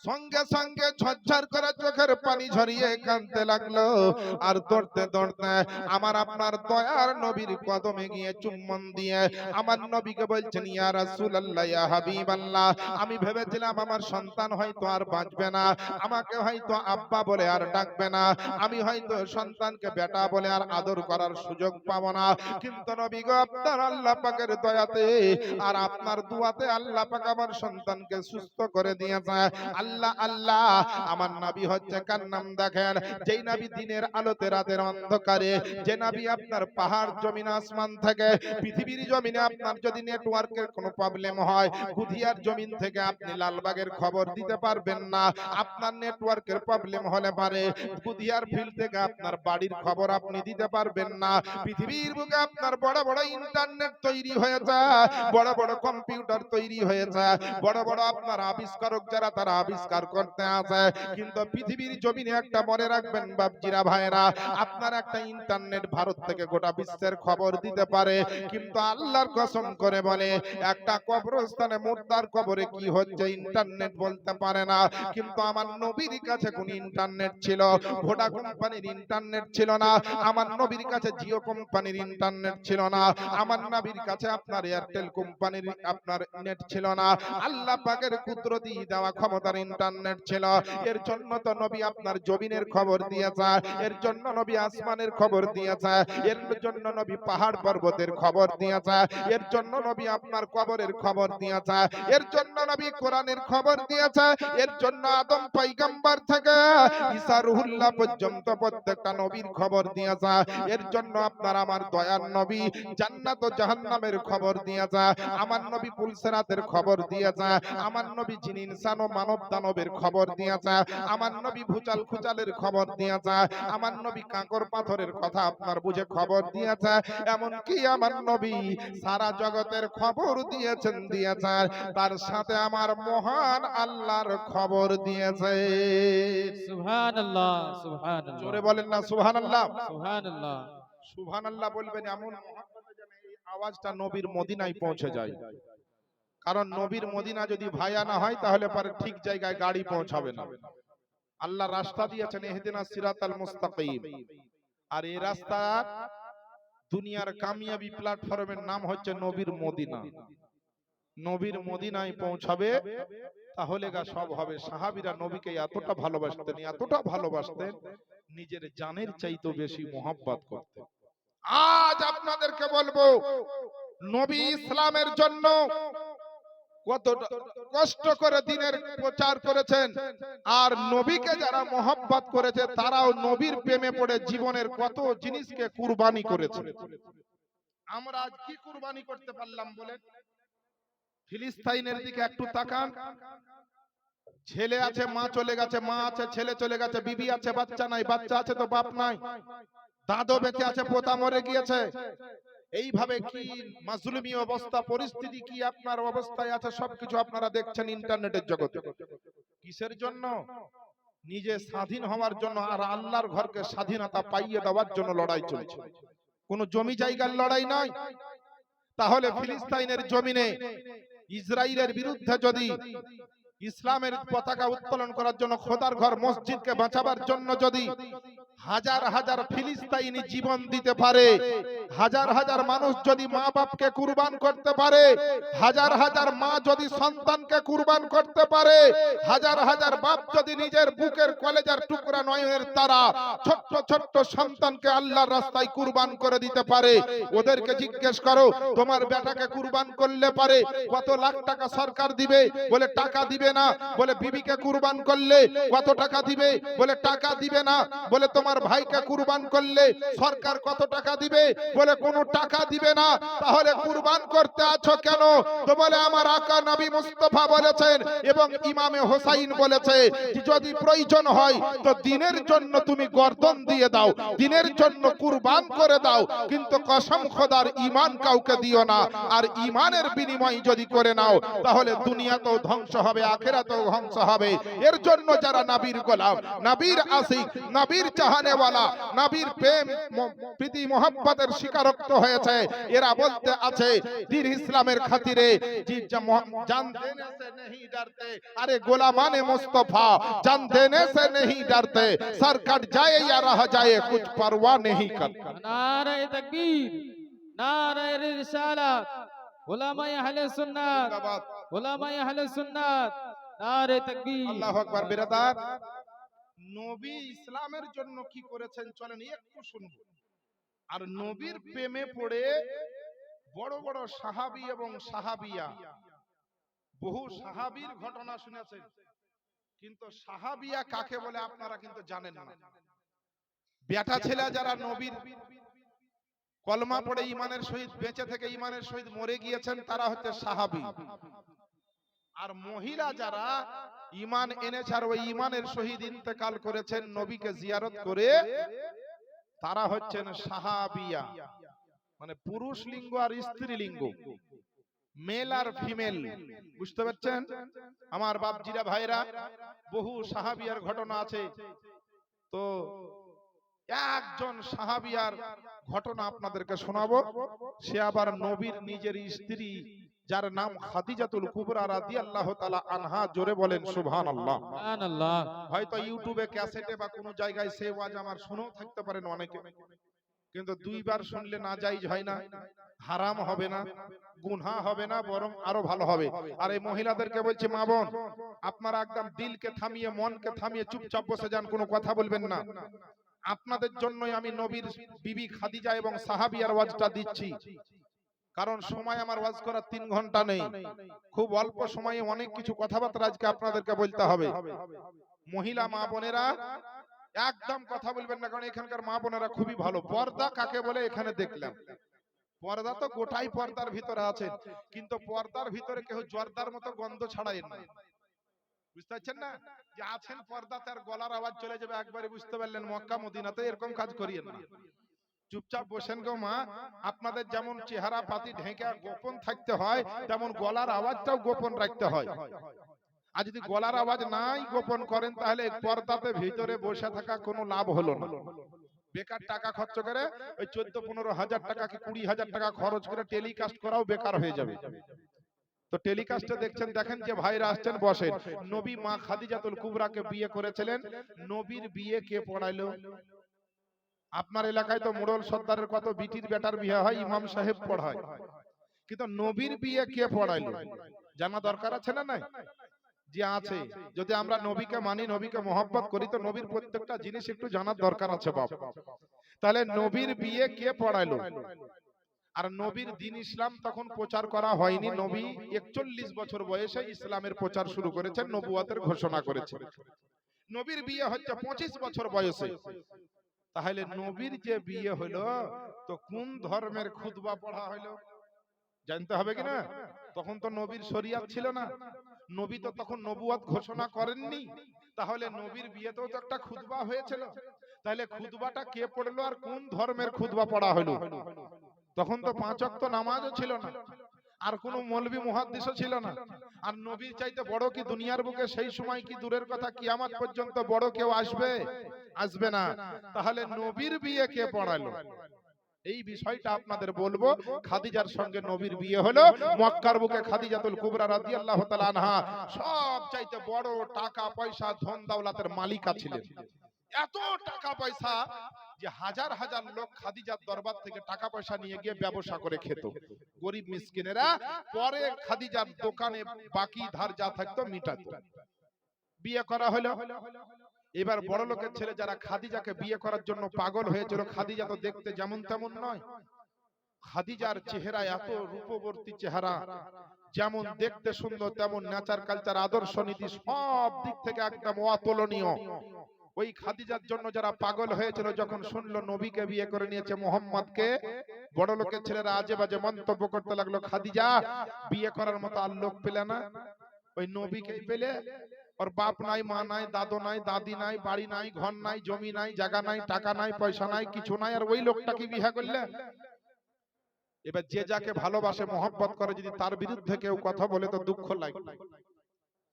সঙ্গে সঙ্গে ঝরঝর করে চোখের পানি ঝরিয়ে কাঁদতে লাগলো, আর দৌড়তে দৌড়তে আমার আপনার দয়ার নবীর কদমে গিয়ে চুম্বন দিয়ে আমার নবীকে বলছেন, ইয়া রাসূলুল্লাহ, ইয়া হাবিবাল্লাহ, আমি ভেবেছিলাম আমার সন্তান হয়তো আর বাঁচবে না, আমাকে হয়তো আব্বা বলে আর ডাকবে না, আমি হয়তো সন্তানকে বেটা বলে আর আদর করার সুযোগ পাবো না, কিন্তু নবী গো, আপনার আল্লাহ পাকের দয়াতে আর আপনার দুয়াতে আল্লাহ পাক আমার সন্তানকে সুস্থ করে দিয়েছে। আল্লাহ আল্লাহ আমার নবী হচ্ছে কার নাম দেখেন, যেই নবী দিনের আলোতে রাতের অন্ধকারে, যে নবী আপনার পাহাড় জমিন আসমান থেকে পৃথিবীর জমিনে আপনার যদি নেটওয়ার্কের কোনো প্রবলেম হয়, গুধিয়ার জমিন থেকে আপনি লালবাগের খবর দিতে পারবেন না, আপনার নেটওয়ার্কের প্রবলেম হলে পারে গুধিয়ার ফিল্ড থেকে আপনার বাড়ির খবর আপনি দিতে পারবেন না, পৃথিবীর বুকে আপনার বড় বড় ইন্টারনেট তৈরি হয়েছে, বড় বড় কম্পিউটার তৈরি হয়েছে, বড় বড় আপনার আবিষ্কারক যারা তারা আবিষ্কার করতে আছে, কিন্তু পৃথিবীর জমিনে একটা মনে রাখবেন বাপজিরা ভাইরা, আপনার একটা ইন্টারনেট ভারত থেকে গোটা বিশ্বের খবর দিতে পারে, কিন্তু আল্লাহর কসম করে বলে একটা কবরস্থানে মুর্দার কবরে কি হচ্ছে ইন্টারনেট বলতে পারে না, কিন্তু আমার নবীর কাছে কোন ইন্টারনেট ছিল, ভোডা কোম্পানির ইন্টারনেট ছিল না, আমার নবীর কাছে জিও কোম্পানির ইন্টারনেট ছিল না, আমার নবীর কাছে আপনার এয়ারটেল কোম্পানির আপনার নেট ছিল না, আল্লাহ পাকের কুদরতি দেওয়া ক্ষমতার ইন্টারনেট ছিল, এর জন্য তো নবী আপনার জমিনের খবর দিয়েছে, এর জন্য নবী আসমানের খবর দিয়েছে, এর জন্য নবী পাহাড় পর্বতের খবর দিয়েছে, এর জন্য নবী আপনার কবরের খবর দিয়েছে, এর জন্য নবী কোরআনের খবর দিয়েছে, এর জন্য আদম পয়গম্বর থেকে ঈসা রুহুল্লাহ পর্যন্ত প্রত্যেকটা নবীর খবর দিয়েছে, এর জন্য আপনার আমার দয়ার নবী জান্নাত ও জাহান্নামের খবর দিয়েছে, আমার নবী পুলসিরাতের খবর দিয়েছে, আমার নবী জিন ইনসান ও মানব দানবের খবর দিয়েছে, আমার নবী ভূচাল খুচালের খবর দিয়েছে, আমার নবী কাঁকর পাথরের কথা আপনার বুঝে খবর দিয়েছে, এমনকি আমার নবী সারা জগতের খবর দিয়েছেন, তার সাথে আমার মহান আল্লাহর খবর দিয়েছে। সুবহানাল্লাহ সুবহানাল্লাহ জোরে বলেন না সুবহানাল্লাহ। সুবহানাল্লাহ সুবহানাল্লাহ বলবেন এমন মহব্বতে যেন এই আওয়াজটা নবীর মদিনায় পৌঁছে যায়, কারণ নবীর মদিনা যদি ভায়া না হয় তাহলে পরে ঠিক জায়গায় গাড়ি পৌঁছাবে না। আল্লাহ রাস্তা দিয়েছেন ইহদিনাস সিরাতাল মুস্তাকিম, আর এই রাস্তা দুনিয়ার কামিয়াবি প্ল্যাটফর্মের নাম হচ্ছে নবীর মদিনা। নবীর মদিনায় পৌঁছাবে তাহলে গা সব হবে। সাহাবীরা নবীকে এতটা ভালোবাসতেন, এতটা ভালোবাসতেন, নিজের জানের চাইতে বেশি মোহাব্বত করতেন। আজ আপনাদেরকে বলবো, নবী ইসলামের জন্য কত কষ্ট করে দিনের প্রচার করেছেন, আর নবীকে যারা মোহাব্বত করেছে তারাও নবীর প্রেমে পড়ে জীবনের কত জিনিসকে কুরবানি করেছে। আমরা আজ কি কুরবানি করতে পারলাম বলেন? ফিলিস্তিনের দিকে একটু তাকান, ছেলে আছে মা চলে গেছে, মা আছে ছেলে চলে গেছে, বিবি আছে বাচ্চা নাই, বাচ্চা আছে তো বাপ নাই, দাদু বেঁচে আছে পোতা মরে গিয়েছে। এইভাবে কি মাজলুমি অবস্থা, পরিস্থিতি কি আপনার অবস্থায় আছে, সবকিছু আপনারা দেখছেন ইন্টারনেটের জগতে। কিসের জন্য? নিজে স্বাধীন হওয়ার জন্য, আর আল্লাহর ঘরকে স্বাধীনতা পাইয়ে দেওয়ার জন্য লড়াই চলছে। কোন জমি জায়গার লড়াই নয়। তাহলে ফিলিস্তিনের জমিনে ইসরায়েলের বিরুদ্ধে যদি ইসলামের পতাকা উত্তোলন করার জন্য, খোদার ঘর মসজিদকে বাঁচাবার জন্য যদি হাজার হাজার ফিলিস্তিনি জীবন দিতে পারে, হাজার হাজার মানুষ যদি মা বাপকে কুরবান করতে পারে, হাজার হাজার মা যদি সন্তানকে কুরবান করতে পারে, হাজার হাজার বাপ যদি নিজের বুকের কলেজার টুকরা নয়নের তারা ছোট্ট ছোট্ট সন্তানকে আল্লাহর রাস্তায় কুরবান করে দিতে পারে, ওদেরকে জিজ্ঞেস করো তোমার বেটাকে কুরবান করলে পারে কত লাখ টাকা সরকার দিবে? বলে টাকা দিবে না। বলে বিবিকে কুরবান করলে কত টাকা দিবে? বলে টাকা দিবে না। বলে তোমার ভাইকে কুরবান করলে সরকার কত টাকা দিবে? বলে কোনো টাকা দিবে না। তাহলে কুরবান করতে আছো কেন? তো বলে আমার আকা নবী মুস্তাফা বলেছেন এবং ইমামে হোসাইন বলেছে যে যদি প্রয়োজন হয় তো দিনের জন্য তুমি গর্দন দিয়ে দাও, দিনের জন্য কুরবান করে দাও, কিন্তু কসম খোদার ঈমান কাউকে দিও না। আর ঈমানের বিনিময় যদি করে নাও তাহলে দুনিয়াতেও ধ্বংস হবে, আখিরাতেও ধ্বংস হবে। এর জন্য যারা নবীর গোলাম, নবীর আশিক, নবীর চাহনেওয়ালা, নবীর প্রেম প্রীতি মোহাব্বতের স্বীকারোক্ত হয়েছে, এরা বলতে আছে দিন ইসলামের খাতিরে জান দেনে সে नहीं डरते, अरे गुलामाने मुस्तफा जान देने से नहीं डरते, सर कट जाए या रह जाए कुछ परवाह नहीं करता। नारे तकबीर, नारे रिसालत, उलमाए अहले सुन्नत, उलमाए अहले सुन्नत, नारे तकबीर। আল্লাহু আকবার। বিরাদার, নবী ইসলামের জন্য কি করেছেন চলেন একটু শুনব। আর নবীর প্রেমে পড়ে বড় বড় সাহাবী এবং সাহাবিয়া, বহু সাহাবীর ঘটনা শুনেছেন, কিন্তু সাহাবিয়া কাকে বলে আপনারা কিন্তু জানেন না। বেটা ছেলে যারা নবীর কলমা পড়ে ঈমানের সহিত বেঁচে থেকে ঈমানের সহিত মরে গিয়েছেন তারা হচ্ছে সাহাবী। আর মহিলা যারা ঈমান এনেছে আর ওই ঈমানের সহিত ইন্তেকাল করেছেন নবীকে জিয়ারত করে, তারা হচ্ছেন সাহাবিয়া। মানে পুরুষ লিঙ্গ আর স্ত্রী লিঙ্গ, মেল আর ফিমেল, বুঝতে পারছেন আমার বাপজিরা ভাইরা? বহু সাহাবিয়ার ঘটনা আছে। তো একজন সাহাবিয়ার ঘটনা আপনাদেরকে শোনাবো। সে আবার নবীর নিজের স্ত্রী, যার নাম খাদিজাতুল কুবরা রাদিয়াল্লাহু তাআলা আনহা। জোরে বলেন সুবহানাল্লাহ। সুবহানাল্লাহ। হয়তো ইউটিউবে ক্যাসেটে বা কোনো জায়গায় সে ওয়াজ আমার শুনেও থাকতে পারেন অনেকে, কিন্তু দুইবার শুনলে না জায়েজ হয় না। হারাম হবে না, গুনাহ হবে না, বরং আরো ভালো হবে। আর এই মহিলাদেরকে বলছি, মা বোন, আপনারা একদম দিলকে থামিয়ে, মনকে থামিয়ে চুপচাপ বসে যান, কোনো কথা বলবেন না। আপনাদের জন্যই আমি নবীর বিবি খাদিজা এবং সাহাবিয়ার ওয়াজটা দিচ্ছি। কারণ সময় আমার ওয়াজ করার 3 ঘন্টা নেই, খুব অল্প সময়ে অনেক কিছু কথাবার্তা আজকে আপনাদেরকে বলতে হবে। মহিলা মা বোনেরা একদম কথা বলবেন না, কারণ এখানকার মা বোনেরা খুবই ভালো। পর্দা কাকে বলে এখানে দেখলাম, পর্দা তো গোটাই পর্দার ভিতরে আছে, কিন্তু পর্দার ভিতরে কেউ জর্দার মতো গন্ধ ছড়ায় না, বুঝতে পারছেন না? যে আছেন পর্দাতে আর গলার আওয়াজ চলে যাবে একবারে, বুঝতে পারলেন? মক্কা মদিনাতে এরকম কাজ করিয়েন না, চুপচাপ বসেন গো মা। আপনাদের যেমন চেহারা পাতি ঢেকে গোপন থাকতে হয়, তেমন গলার আওয়াজটাও গোপন রাখতে হয়। আর যদি গলার আওয়াজ নাই গোপন করেন, তাহলে পর্দাতে ভিতরে বসে থাকা কোনো লাভ হলো না। বেকার টাকা খরচ করে ওই 14-15 হাজার টাকা কি 20 হাজার টাকা খরচ করে টেলিকাস্ট করাও বেকার হয়ে যাবে। তো টেলিকাস্টে দেখছেন, দেখেন যে ভাইরা আসছেন, বসেন। নবী মা খাদিজাতুল কুবরাকে বিয়ে করেছিলেন, নবীর বিয়ে কে পড়াইলো? আপনার এলাকায় তো মোড়ল সর্দারের কত বিটির বেটার বিয়ে হয়, ইমাম সাহেব পড়ায়, কিন্তু নবীর বিয়ে কে পড়াইলো জানা দরকার আছে না নাই? যে আছে। যদি আমরা নবীকে মানি, নবীকে মহব্বত করি, তো নবীর প্রত্যেকটা জিনিস একটু জানার দরকার আছে বাপ। তাহলে নবীর বিয়ে কে পড়াইলো? আর নবীর দ্বীন ইসলাম তখন প্রচার করা হয়নি। নবী 41 বছর বয়সে ইসলামের প্রচার শুরু করেছেন, নবুয়তের ঘোষণা করেছেন। নবীর বিয়ে হচ্ছে 25 বছর বয়সে। তাহলে নবীর যে বিয়ে হলো, তো কোন ধর্মের খুতবা পড়া হলো জানতে হবে কিনা? তখন তো নবীর শরিয়াত ছিল না, নবী তো তখন নবুয়ত ঘোষণা করেননি। তাহলে নবীর বিয়েতেও তো একটা খুতবা হয়েছিল। তাহলে খুতবাটা কে পড়লো আর কোন ধর্মের খুতবা পড়া হলো? তখন তো 5 ওয়াক্ত নামাজও ছিল না, আর কোনো মৌলভী মুহাদ্দিসও ছিল না। আর নবীর চাইতে বড় কি দুনিয়ার বুকে সেই সময় কি দূরের কথা কিয়ামত পর্যন্ত বড় কেউ আসবে? আসবে না। তাহলে নবীর বিয়ে কে পড়ালো? এই বিষয়টা আপনাদের বলবো। খাদিজার সঙ্গে নবীর বিয়ে হলো। মক্কার বুকে খাদিজাতুল কুবরা রাদিয়াল্লাহু তাআলা আনহা সব চাইতে বড় টাকা পয়সা ধন দৌলতের মালিকা ছিলেন। এত টাকা পয়সা যে হাজার হাজার লোক খাদিজার দরবার থেকে টাকা পয়সা নিয়ে গিয়ে ব্যবসা করে খেত। গরিব মিসকিনেরা পরে খাদিজার দোকানে বাকি ধার যা থাকতো মিটাতো। বিয়ে করা হলো। এবার বড় লোকের ছেলে যারা খাদিজাকে বিয়ে করার জন্য পাগল হয়েছিল, খাদিজা তো দেখতে যেমন তেমন নয়। খাদিজার চেহারা এত রূপবর্তী চেহারা, যেমন দেখতে সুন্দর, তেমন নেচার কালচার আদর্শ নীতি সব দিক থেকে একদম অতুলনীয়। ওই খাদিজার জন্য যারা পাগল হয়েছিল, যখন শুনলো নবীকে বিয়ে করে নিয়েছে মুহাম্মদকে, বড় লোকের ছেলেরা আজে বাজে মন্তব্য করতে লাগলো, খাদিজা বিয়ে করার মতো আর লোক পেলে না, ওই নবীকেই পেলে। ওর বাপ নাই, মা নাই, দাদু নাই, দাদি নাই, বাড়ি নাই, ঘর নাই, জমি নাই, জায়গা নাই, টাকা নাই, পয়সা নাই, কিছু নাই, আর ওই লোকটাকে বিয়ে করলে। এবার যে যাকে ভালোবাসে মহব্বত করে, যদি তার বিরুদ্ধে কেউ কথা বলে তো দুঃখ লাগে।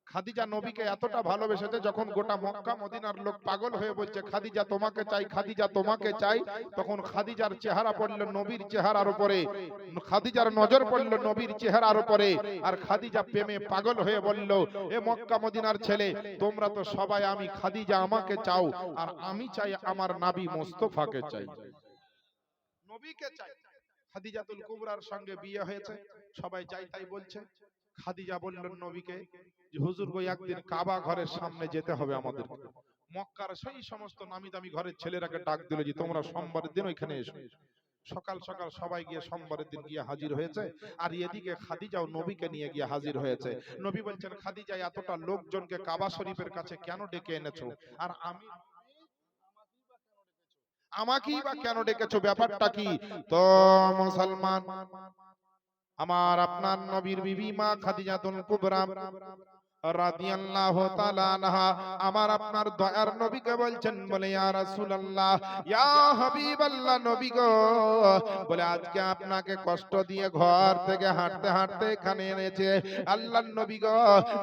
খাদিজা নবীকে এতটা ভালোবেসেছে, যখন গোটা মক্কা মদিনার লোক পাগল হয়ে বলছে খাদিজা তোমাকে চাই, খাদিজা তোমাকে চাই, তখন খাদিজার চেহারা পড়ল নবীর চেহারার উপরে, খাদিজার নজর পড়ল নবীর চেহারার উপরে, আর খাদিজা প্রেমে পাগল হয়ে বলল, এ মক্কা মদিনার ছেলে, তোমরা তো সবাই আমি খাদিজা আমাকে চাও, আর আমি চাই আমার নবী মুস্তাফাকে চাই, নবীকে চাই। খাদিজাতুল কুবরার সঙ্গে বিয়ে হয়েছে, সবাই চাই তাই বলছে। খাদিজা বললেন নবীকে যে হুজুর গো, একদিন কাবা ঘরের সামনে যেতে হবে আমাদের। মক্কার সেই সমস্ত নামি দামি ঘরের ছেলেরাকে ডাক দিল যে তোমরা সোমবারের দিন ওইখানে এসো। সকাল সকাল সবাই গিয়ে সোমবারের দিন গিয়ে হাজির হয়েছে। আর এদিকে খাদিজাও নবীকে নিয়ে গিয়ে হাজির হয়েছে। নবী বলছেন, খাদিজা এতটা লোকজনকে কাবা শরীফের কাছে কেন ডেকে এনেছো, আর আমাকেই বা কেন ডেকেছো, ব্যাপারটা কি? তো মুসলমান, আমার আপনার নবীর বিবি মা খাদিজাতুল কুবরা রাদিয়াল্লাহু তাআলা আনহা আমার আপনার দয়ার নবীকে বলছেন, বলে ইয়া রাসূলুল্লাহ, ইয়া হাবিবাল্লাহ, নবী গো, বলে আজকে আপনাকে কষ্ট দিয়ে ঘর থেকে হাঁটতে হাঁটতে এখানে এনেছে। আল্লাহর নবী গো,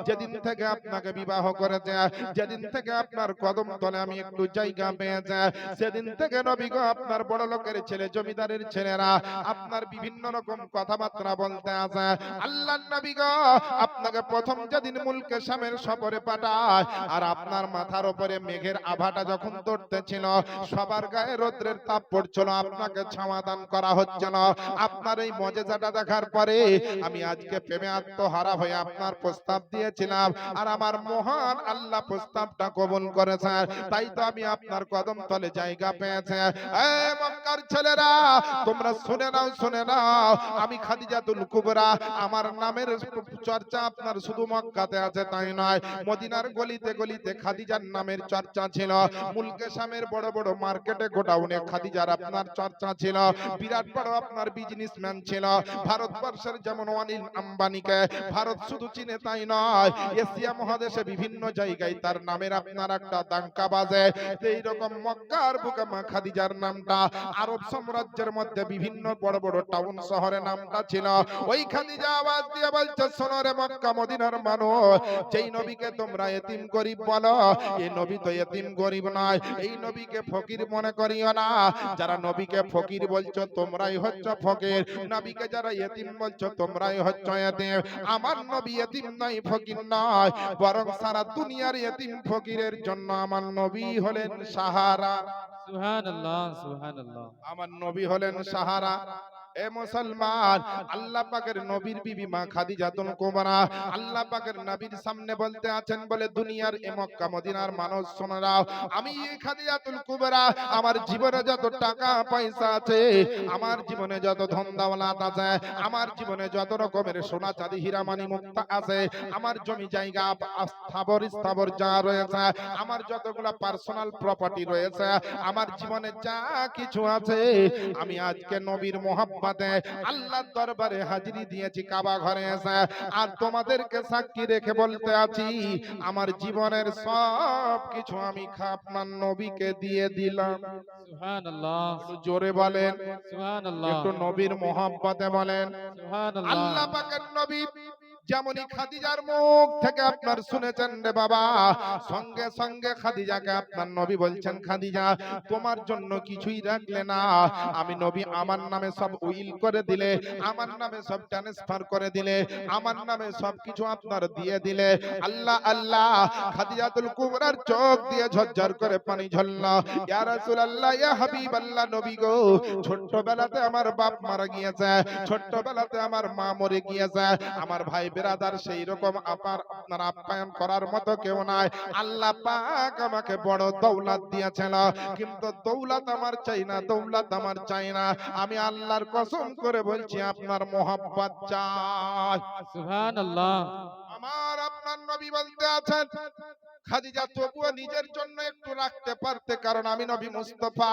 যেদিন থেকে আপনাকে বিবাহ করেছে, যেদিন থেকে আপনার কদম তলে আমি একটু জায়গা পেয়েছে, সেদিন থেকে নবী গো আপনার বড় লোকের ছেলে, জমিদারের ছেলেরা আপনার বিভিন্ন রকম কথাবার্তা বলতে আছে। আল্লাহর নবী গো, আপনাকে প্রথম যেদিন মুলকে মুলকে শামের সফরে পাঠায়, আর আপনার মাথার উপরে মেঘের আভাটা যখন ধরতেছিল, সবার গায়ে রৌদ্রের তাপ পড়ছিল, আপনাকে ছায়া দান করা হচ্ছিল। আপনার এই মজেজাটা দেখার পরে আমি আজকে প্রেমে আত্মহারা হয়ে আপনার প্রস্তাব দিয়েছিলাম, আর আমার মহান আল্লাহ প্রস্তাবটা কবুল করেছেন। তাই তো আমি আপনার কদম তলে জায়গা পেয়েছি। এই মক্কার ছেলেরা, তোমরা শুনে নাও, শুনে নাও, আমি খাদিজাতুল কুবরা, আমার নামের চর্চা আপনার শুধু মক্কাতে আছে তাই নয়, মদিনার গলিতে গলিতে খাদিজার নামের চর্চা ছিল। মুলকে শামের বড় বড় মার্কেটে গোডাউনে খাদিজার আপনার চর্চা ছিল। বিরাট বড় আপনার বিজনেসম্যান ছিল। ভারতবর্ষের যেমন অনিল আম্বানিকে ভারত শুধু চিনে তাই নয়, এশিয়া মহাদেশে বিভিন্ন জায়গায় তার নামের আপনার একটা ডাঙ্কা বাজে। এই রকম মক্কার বুকে মা খাদিজার নামটা আরব সাম্রাজ্যের মধ্যে বিভিন্ন বড় বড় টাউন শহরে নামটা ছিল। ওই খাদিজা আওয়াজ দিয়ে বলছে, শোনো রে মক্কা মদিনার মানুষ, যেই নবীকে তোমরা এতিম গরিব বলো, এই নবী তো এতিম গরিব নয়, এই নবীকে ফকির মনে করিও না। যারা নবীকে ফকির বলছো তোমরাই হচ্ছ ফকির, নবীকে যারা এতিম বলছো তোমরাই হচ্ছ এতিম। আমার নবী এতিম নয়, ফকির নয়, বরং সারা দুনিয়ার এতিম ফকিরের জন্য আমার নবী হলেন সাহারা। সুবহানাল্লাহ, সুবহানাল্লাহ। আমার নবী হলেন সাহারা। এ মুসলমান, আল্লাহ পাকের নবীর বিবি মা খাদিজাতুল কুবরা আল্লাহ পাকের নবীর সামনে বলতে আছেন, বলে দুনিয়ার এ মক্কা মদিনার মানুষ শোনো নাও, আমি এই খাদিজাতুল কুবরা, আমার জীবনে যত টাকা পয়সা আছে, আমার জীবনে যত ধন দৌলত আছে, আমার জীবনে যত রকমের সোনা চাঁদি হীরা মানি মুক্তা আছে, আমার জমি জায়গা স্থাবর যা রয়েছে, আমার যতগুলা পার্সোনাল প্রপার্টি রয়েছে, আমার জীবনে যা কিছু আছে, আমি আজকে নবীর মোহাব্বতে আল্লাহর দরবারে হাজিরি দিয়েছি কাবা ঘরে এসে, আর তোমাদেরকে সাক্ষী রেখে বলতে আছি, আমার জীবনের সব কিছু আমি আপনার নবীকে দিয়ে দিলাম। সুবহানাল্লাহ, একটু জোরে বলেন, সুবহানাল্লাহ, একটু নবীর মোহাব্বতে বলেন। সুবহানাল্লাহ। আল্লাহ পাকের নবী যেমনই খাদিজার মুখ থেকে আপনার শুনেছেন রে বাবা, সঙ্গে সঙ্গে খাদিজাকে আপনার নবী বলছেন, খাদিজা তোমার জন্য কিছুই রাখলে না, আমি নবী আমার নামে সব উইল করে দিলে, আমার নামে সব ট্রান্সফার করে দিলে, আমার নামে সবকিছু আপনার দিয়ে দিলে। আল্লাহ আল্লাহ, খাদিজাতুল কুবরার চোখ দিয়ে ঝরঝর করে পানি ঝরলো। ইয়া রাসূলুল্লাহ, ইয়া হাবিবাল্লাহ, নবী গো, ছোট্টবেলাতে আমার বাপ মারা গিয়েছে, ছোট্টবেলাতে আমার মা মরে গিয়েছে, আমার ভাই বেরাদার সেই রকম আপনার আপ্যায়ন করার মতো কেউ নাই। আল্লাহ পাক আমাকে বড় দৌলত দিয়েছেন, কিন্তু দৌলত আমার চাই না, দৌলত আমার চাই না, আমি আল্লাহর কসম করে বলছি আপনার মোহাব্বত চাই। সুবহানাল্লাহ। আমার আপনার নবী বলতে আছেন, খাদিজা তবুও নিজের জন্য একটু রাখতে পারতে, কারণ আমি নবী মুস্তাফা,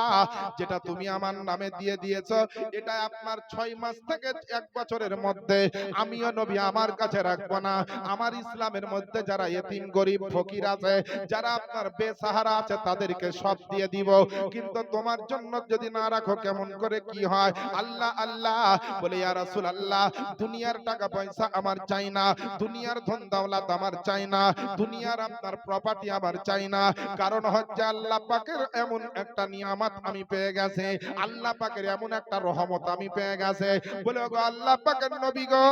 যেটা তুমি আমার নামে দিয়ে দিয়েছো, এটা আপনার 6 মাস থেকে 1 বছরের মধ্যে আমিও নবী আমার কাছে রাখবো না। আমার ইসলামের মধ্যে যারা এতিম গরিব ফকির আছে, যারা আপনার বেসাহারা আছে, তাদেরকে সব দিয়ে দিব, কিন্তু তোমার জন্য যদি না রাখো কেমন করে কি হয়? আল্লাহ আল্লাহ বলে, ইয়া রাসূলুল্লাহ, দুনিয়ার টাকা পয়সা আমার চাই না, দুনিয়ার ধন দৌলত আমার চাই না, দুনিয়ার আপনার প্রপার্টি আমার চাই না, কারণ হচ্ছে আল্লাহ পাকের এমন একটা নিয়ামত আমি পেয়ে গেছে, আল্লাহ পাকের এমন একটা রহমত আমি পেয়ে গেছে। বলে, গো আল্লাহ পাকের নবী গো,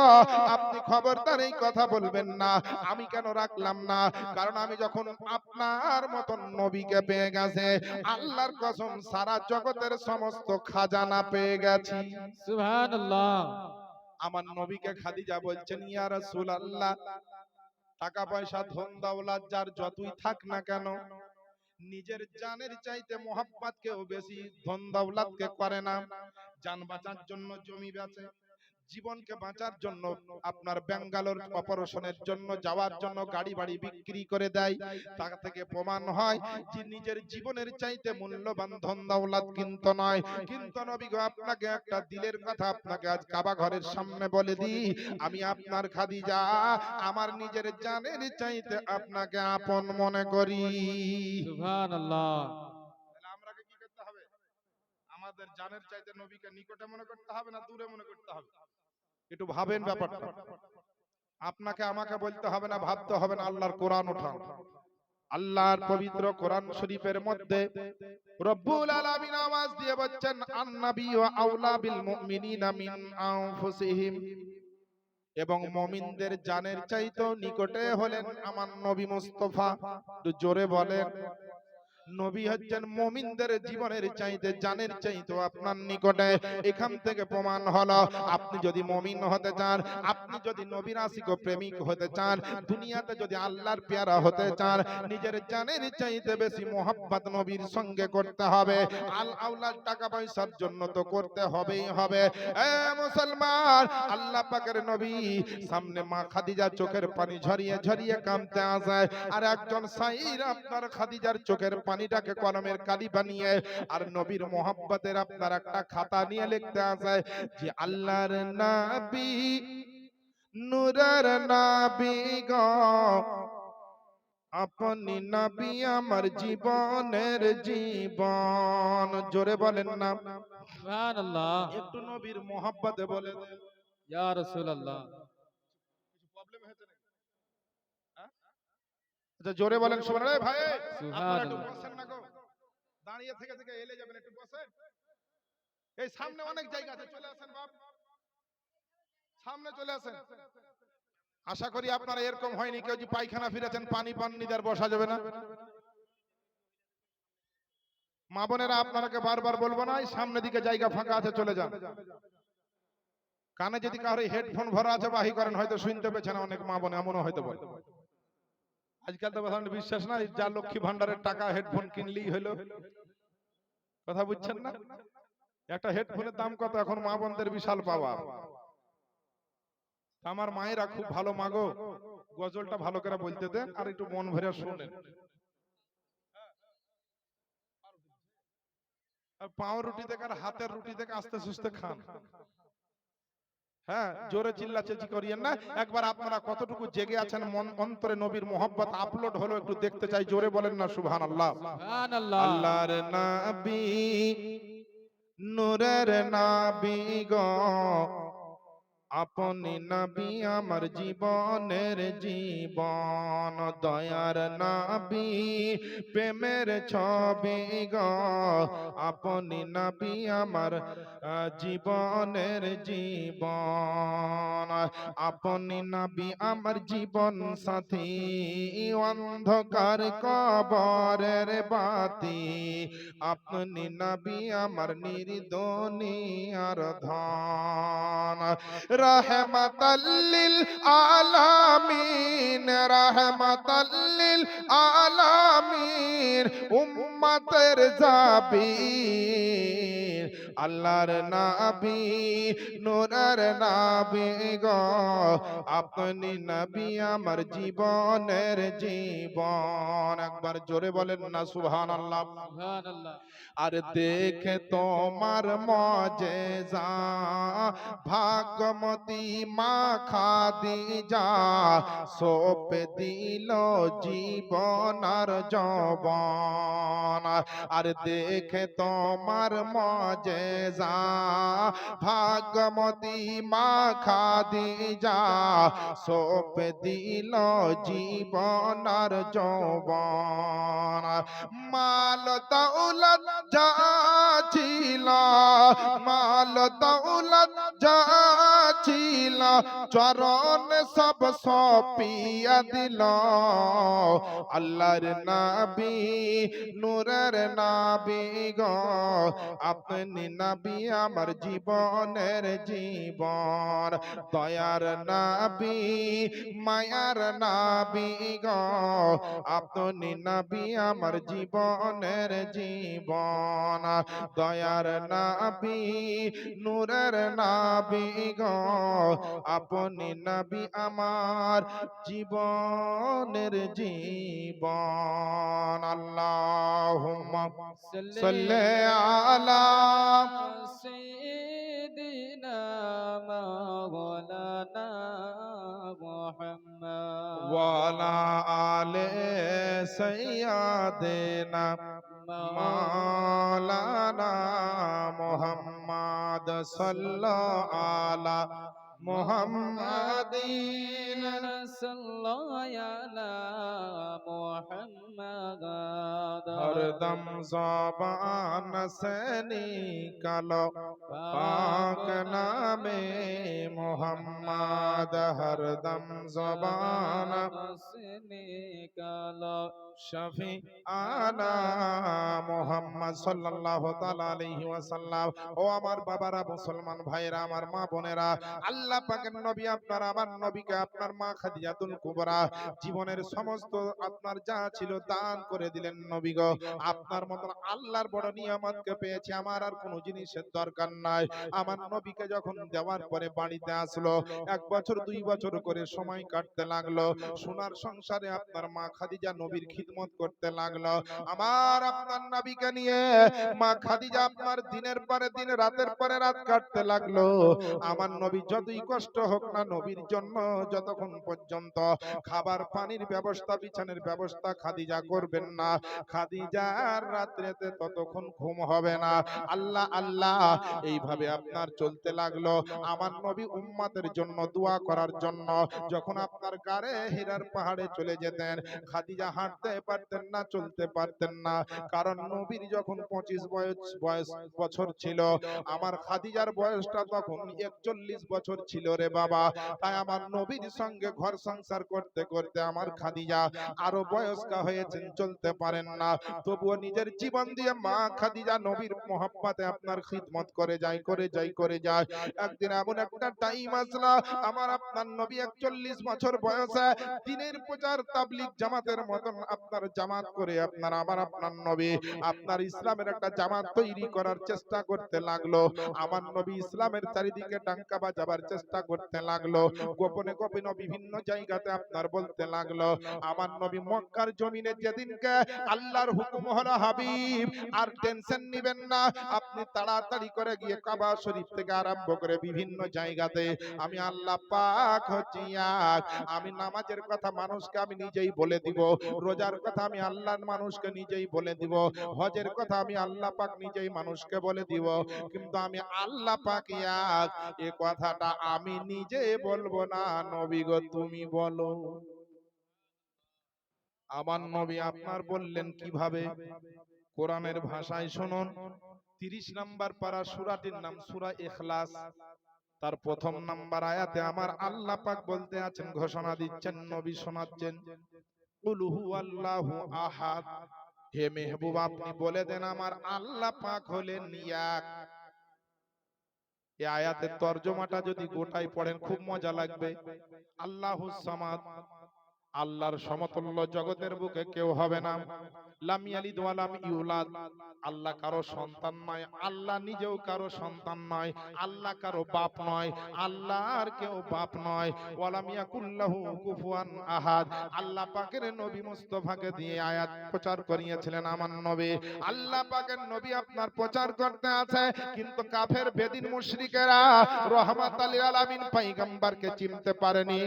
আপনি খবরদার এই কথা বলবেন না, আমি কেন রাখলাম না, কারণ আমি যখন আপনার মতন নবীকে পেয়ে গেছে, আল্লাহর কসম সারা জগতের সমস্ত খাজানা পেয়ে গেছি। সুবহানাল্লাহ। আমার নবীকে খাদিজা বলছেন, ইয়া রাসূলুল্লাহ, টাকা পয়সা ধন দৌলত যার যতই থাক না কেন, নিজের জানের চাইতে মোহাব্বত কেউ বেশি ধন দৌলতকে করে না। জান বাঁচার জন্য জমি বেচে, জীবনকে বাঁচার জন্য আপনার বেঙ্গালোর অপারেশনের জন্য যাওয়ার জন্য গাড়ি বাড়ি বিক্রি করে দেয়। তা থেকে প্রমাণ হয় যে নিজের জীবনের চাইতে মূল্যবান ধন দৌলত কিন্তু নয়। কিন্তু নবী গো, আপনাকে একটা দিলের কথা আপনাকে আজ কাবা ঘরের সামনে বলে দিই, আমি আপনার খাদিজা আমার নিজের জানের চাইতে আপনাকে আপন মনে করি। সুবহানাল্লাহ। তাহলে আমরাকে কি করতে হবে? আমাদের জানের চাইতে নবীকে নিকটে মনে করতে হবে না দূরে মনে করতে হবে? একটু ভাবেন ব্যাপারটা। আপনাকে আমাকে বলতে হবে না, ভাবতে হবে না, আল্লাহর কোরআন উঠান। আল্লাহর পবিত্র কোরআন শরীফের মধ্যে রব্বুল আলামিন আওয়াজ দিয়ে বলছেন, আন-নাবিয়্যু আওলা বিল মুমিনিনা মিন আনফুসিহিম। এবং মুমিনদের জানের চাইতেও নিকটে হলেন আমার নবী মুস্তাফা। একটু জোরে বলেন, নবী হচ্ছেন মুমিনদের জীবনের চাইতে জানের চাইতে আপনার নিকটে। এখান থেকে প্রমাণ হলো আপনি যদি মুমিন হতে চান, আপনি যদি নবীর আশিক ও প্রেমিক হতে চান, দুনিয়াতে যদি আল্লাহর পেয়ারা হতে চান, নিজের জানের চাইতে বেশি মোহাব্বত নবীর সঙ্গে করতে হবে। আল আওলাদ টাকা পয়সার জন্য তো করতে হবেই হবে। এ মুসলমান, আল্লাহ পাকের নবী সামনে মা খাদিজা চোখের পানি ঝরিয়ে ঝরিয়ে কাঁদতে আসে, আর একজন সাইর আপনার খাদিজার চোখের পানিটাকে কলমের কালি বানিয়ে আর নবীর মোহাব্বতের আপনার একটা খাতা নিয়ে লিখতে আসে যে আল্লাহর নবী, নূরের নবী গো, আপনি নবী আমার জীবনের জীবন। জোরে বলেন না, সুবহানাল্লাহ। একটু নবীর মোহাব্বতে বলে দেন। ইয়া রাসূলুল্লাহ। কিছু প্রবলেম হয়েছে নাকি? হ্যাঁ? আচ্ছা জোরে বলেন সুবহানাল্লাহ। ভাই আপনারা একটু সুবহানাল্লাহ। বসেন না গো, দাঁড়িয়ে থেকে থেকে এলে যাবেন, একটু বসেন। এই সামনে অনেক জায়গা আছে, চলে আসেন বাপ, সামনে চলে আসেন। আশা করি আপনারা এরকম হয়নি কেউ যে পায়খানা ফিরেছেন পানি পাননি আর বসা যাবে না। মা বোনেরা আপনারাকে বারবার বলবো না, এই সামনে দিকে জায়গা ফাঁকা আছে, চলে যান। কানে যদি কারো হেডফোন ভরা আছে বাহি করেন, হয়তো শুনতে পেছে না অনেক মা বোন, এমনও হয়তো বলে। আজকাল তো সাধারণত বিশ্বাস না, যা লক্ষ্মী ভান্ডারের টাকা হেডফোন কিনলেই হলো। কথা বুঝছেন না? একটা হেডফোনের দাম কত এখন মা বোনদের বিশাল পাওয়া। আমার মায়েরা খুব ভালো মাগো, গজলটা ভালো করে বলতে দেন আর একটু মন ভরে শুনেন। আর পাও রুটি থেকে আর হাতের রুটি থেকে আস্তে সুস্তে খান। হ্যাঁ, জোরে চিল্লা চেঁচি করিয়েন না। একবার আপনারা কতটুকু জেগে আছেন মন অন্তরে, নবীর মোহাব্বত আপলোড হলো একটু দেখতে চাই। জোরে বলেন না সুবহানাল্লাহ। সুবহানাল্লাহ। আল্লাহর নবী, নূরের নবী গো, আপনি নবী আমার জীবনের জীবন। দয়ার নবী, প্রেমের ছবি গো, আপনি নবী আমার জীবনের জীবন। আপনি নবী আমার জীবন সাথী, অন্ধকার কবরের বাতি। আপনি নবী আমার নির্দনিয়ার ধন। রহমতাল্লিল আলামিন, রহমতাল্লিল আলামিন, উম্মতের জাবির। আল্লাহর নবী, নূরের নবী গো, আপনি নবী আমার জীবনের জীবন। একবার জোরে বলেন না সুবহানাল্লাহ। সুবহানাল্লাহ। আর দেখে তোমার মজেজা, ভাগ্যমতী মা খাদিজা সোপ দিল জীবন আর যৌবন। আর দেখে তোমার মজেজা, ভাগ্যমতী মা খাদিজা সোপ দিল জীবন আর যৌবন। মাল দৌলত যা ছিল, মাল দৌলত যা ছিল, চরণ সব সপিয়া দিল। আল্লাহর নবী, নূরের নবী গো, আপনি নবী আমার জীবনের জীবন। দয়ার নবী, মায়ার নবী গো, আপনি নবী আমার জীবনের জীবন। দয়ার নবী, নূরের নবী গো, আপনি নবী আমার জীবনের জীবন। আল্লাহুম্মা সাল্লি আলা সাইয়্যিদিনা মাওলানা মুহাম্মদ ওয়া আলা আলি সাইয়্যিদিনা মাওলানা মুহাম্মদ সাল্লাল্লাহু আলা মুহাম্মাদিন সাল্লাল্লাহু আলা মুহাম্মাদ হরদম জবান সে নিকালো পাক নামে মুহাম্মদ হরদম জবান কালো শফি আনা মুহাম্মদ সাল্লাল্লাহু তাআলা আলাইহি ওয়াসাল্লাম। ও আমার বাবারা, মুসলমান ভাইরা, আমার মা বোনেরা, আল্লাহ পাকের নবী আপনার আমার নবীকে আপনার মা খাদিজাতুল কুবরা জীবনের সমস্ত আপনার যা ছিল দান করে দিলেন। নবী গো, আপনার মতন আল্লাহর বড় নিয়ামতকে পেয়েছি, আমার আর কোনো জিনিসের দরকার নাই। আমার নবীকে যখন দেওয়ার পরে বাড়িতে আসলো, 1 বছর 2 বছর করে সময় কাটতে লাগলো। সোনার সংসারে আপনার মা খাদিজা নবীর খিদমত করতে লাগলো। আমার আপনার নবীকে নিয়ে মা খাদিজা আপনার দিনের পরে দিন রাতের পরে রাত কাটতে লাগলো। আমার নবী যতই কষ্ট হোক না, নবীর জন্য যতক্ষণ পর্যন্ত খাবার পানির ব্যবস্থা বিছানের ব্যবস্থা খাদিজা করবেন না, খাদিজার রাত্রেতে ততক্ষণ ঘুম হবে না। আল্লাহ আল্লাহ এইভাবে আপনার চলতে লাগলো। আমার নবী উম্মতের জন্য দোয়া করার জন্য যখন আপনার গাড়ে হীরার পাহাড়ে চলে যেতেন, খাদিজা হাঁটতে পারতেন না, চলতে পারতেন না। কারণ নবীর যখন 25 বছর ছিল, আমার খাদিজার বয়সটা তখন 41 বছর ছিল রে বাবা। তাই আমার নবীর সঙ্গে ঘর সংসার করতে করতে আমার খাদিজা আরো বয়স্কা হয়েছেন, চলতে পারেন না। তবুও নিজের জীবন দিয়ে মা খাদিজা নবীর মোহাব্বতে আপনার খিদমত করে যায়, করে যায়, করে যায়। একদিন এমন একটা টাইম আসলো, আমার আপনার নবী 41 বছর বয়সে দিনের প্রচার তাবলীগ জামাতের মতন আপনার জামাত করে আপনার আপনার নবী আপনার ইসলামের একটা জামাত তৈরি করার চেষ্টা করতে লাগলো। আমার নবী ইসলামের চারিদিকে ডাঙ্কা বাজাবার চেষ্টা করতে লাগলো। গোপনে গোপনে বিভিন্ন জায়গাতে আপনার বলতে লাগলো। আমার নবী মক্কার জমিনে যেদিনকে আল্লাহর হুকুম হলো, হাবিব আর টেনশন নিবেন না, আপনি তাড়াতাড়ি করে গিয়ে কাবা শরীফ থেকে আরম্ভ করে বিভিন্ন জায়গাতে আমি আল্লাহ পাক হচ্ছি এক। আমি নামাজের কথা মানুষকে আমি নিজেই বলে দিব, রোজার কথা আমি আল্লাহর মানুষকে নিজেই বলে দিব, হজের কথা আমি আল্লাহ পাক নিজেই মানুষকে বলে দিব, কিন্তু আমি আল্লাহ পাক এক, এ কথাটা আমি নিজে বলবো না, নবী গো তুমি বলো। আমার নবী আপনার বললেন কিভাবে? কোরআনের ভাষায় শুনুন। 30 নাম্বার পারা সূরাটির নাম সূরা ইখলাস। তার প্রথম নাম্বার আয়াতে আমার আল্লাহ পাক বলতে আছেন, ঘোষণা দিচ্ছেন, নবী শোনাচ্ছেন, কুল হুয়াল্লাহু আহাদ। হে মেহবুব, আপনি বলে দেন আমার আল্লাহ পাক হলেন এক। এই আয়াতের তরজমাটা যদি গোটাই পড়েন খুব মজা লাগবে। আল্লাহুস সামাদ, আল্লাহর সমতুল্য জগতের বুকে কেউ হবে না। লাম ইয়ালিদ ওয়া লাম ইউলাদ, আল্লাহ কারো সন্তান নয়, আল্লাহ নিজেও কারো সন্তান নয়, আল্লাহ কারো বাপ নয়, আল্লাহর কেউ বাপ নয়। ওয়া লাম ইয়াকুল্লাহু কুফুয়ান আহাদ, আল্লাহ পাকের নবী মুস্তাফাকে দিয়ে আয়াত প্রচার করিয়েছিলেন আমার নবী। আল্লাহ পাকের নবী আপনার প্রচার করতে আছে, কিন্তু কাফের বেদিন মুশরিকেরা রহমাতাল লিল আলামিন পয়গম্বরকে চিনতে পারেনি।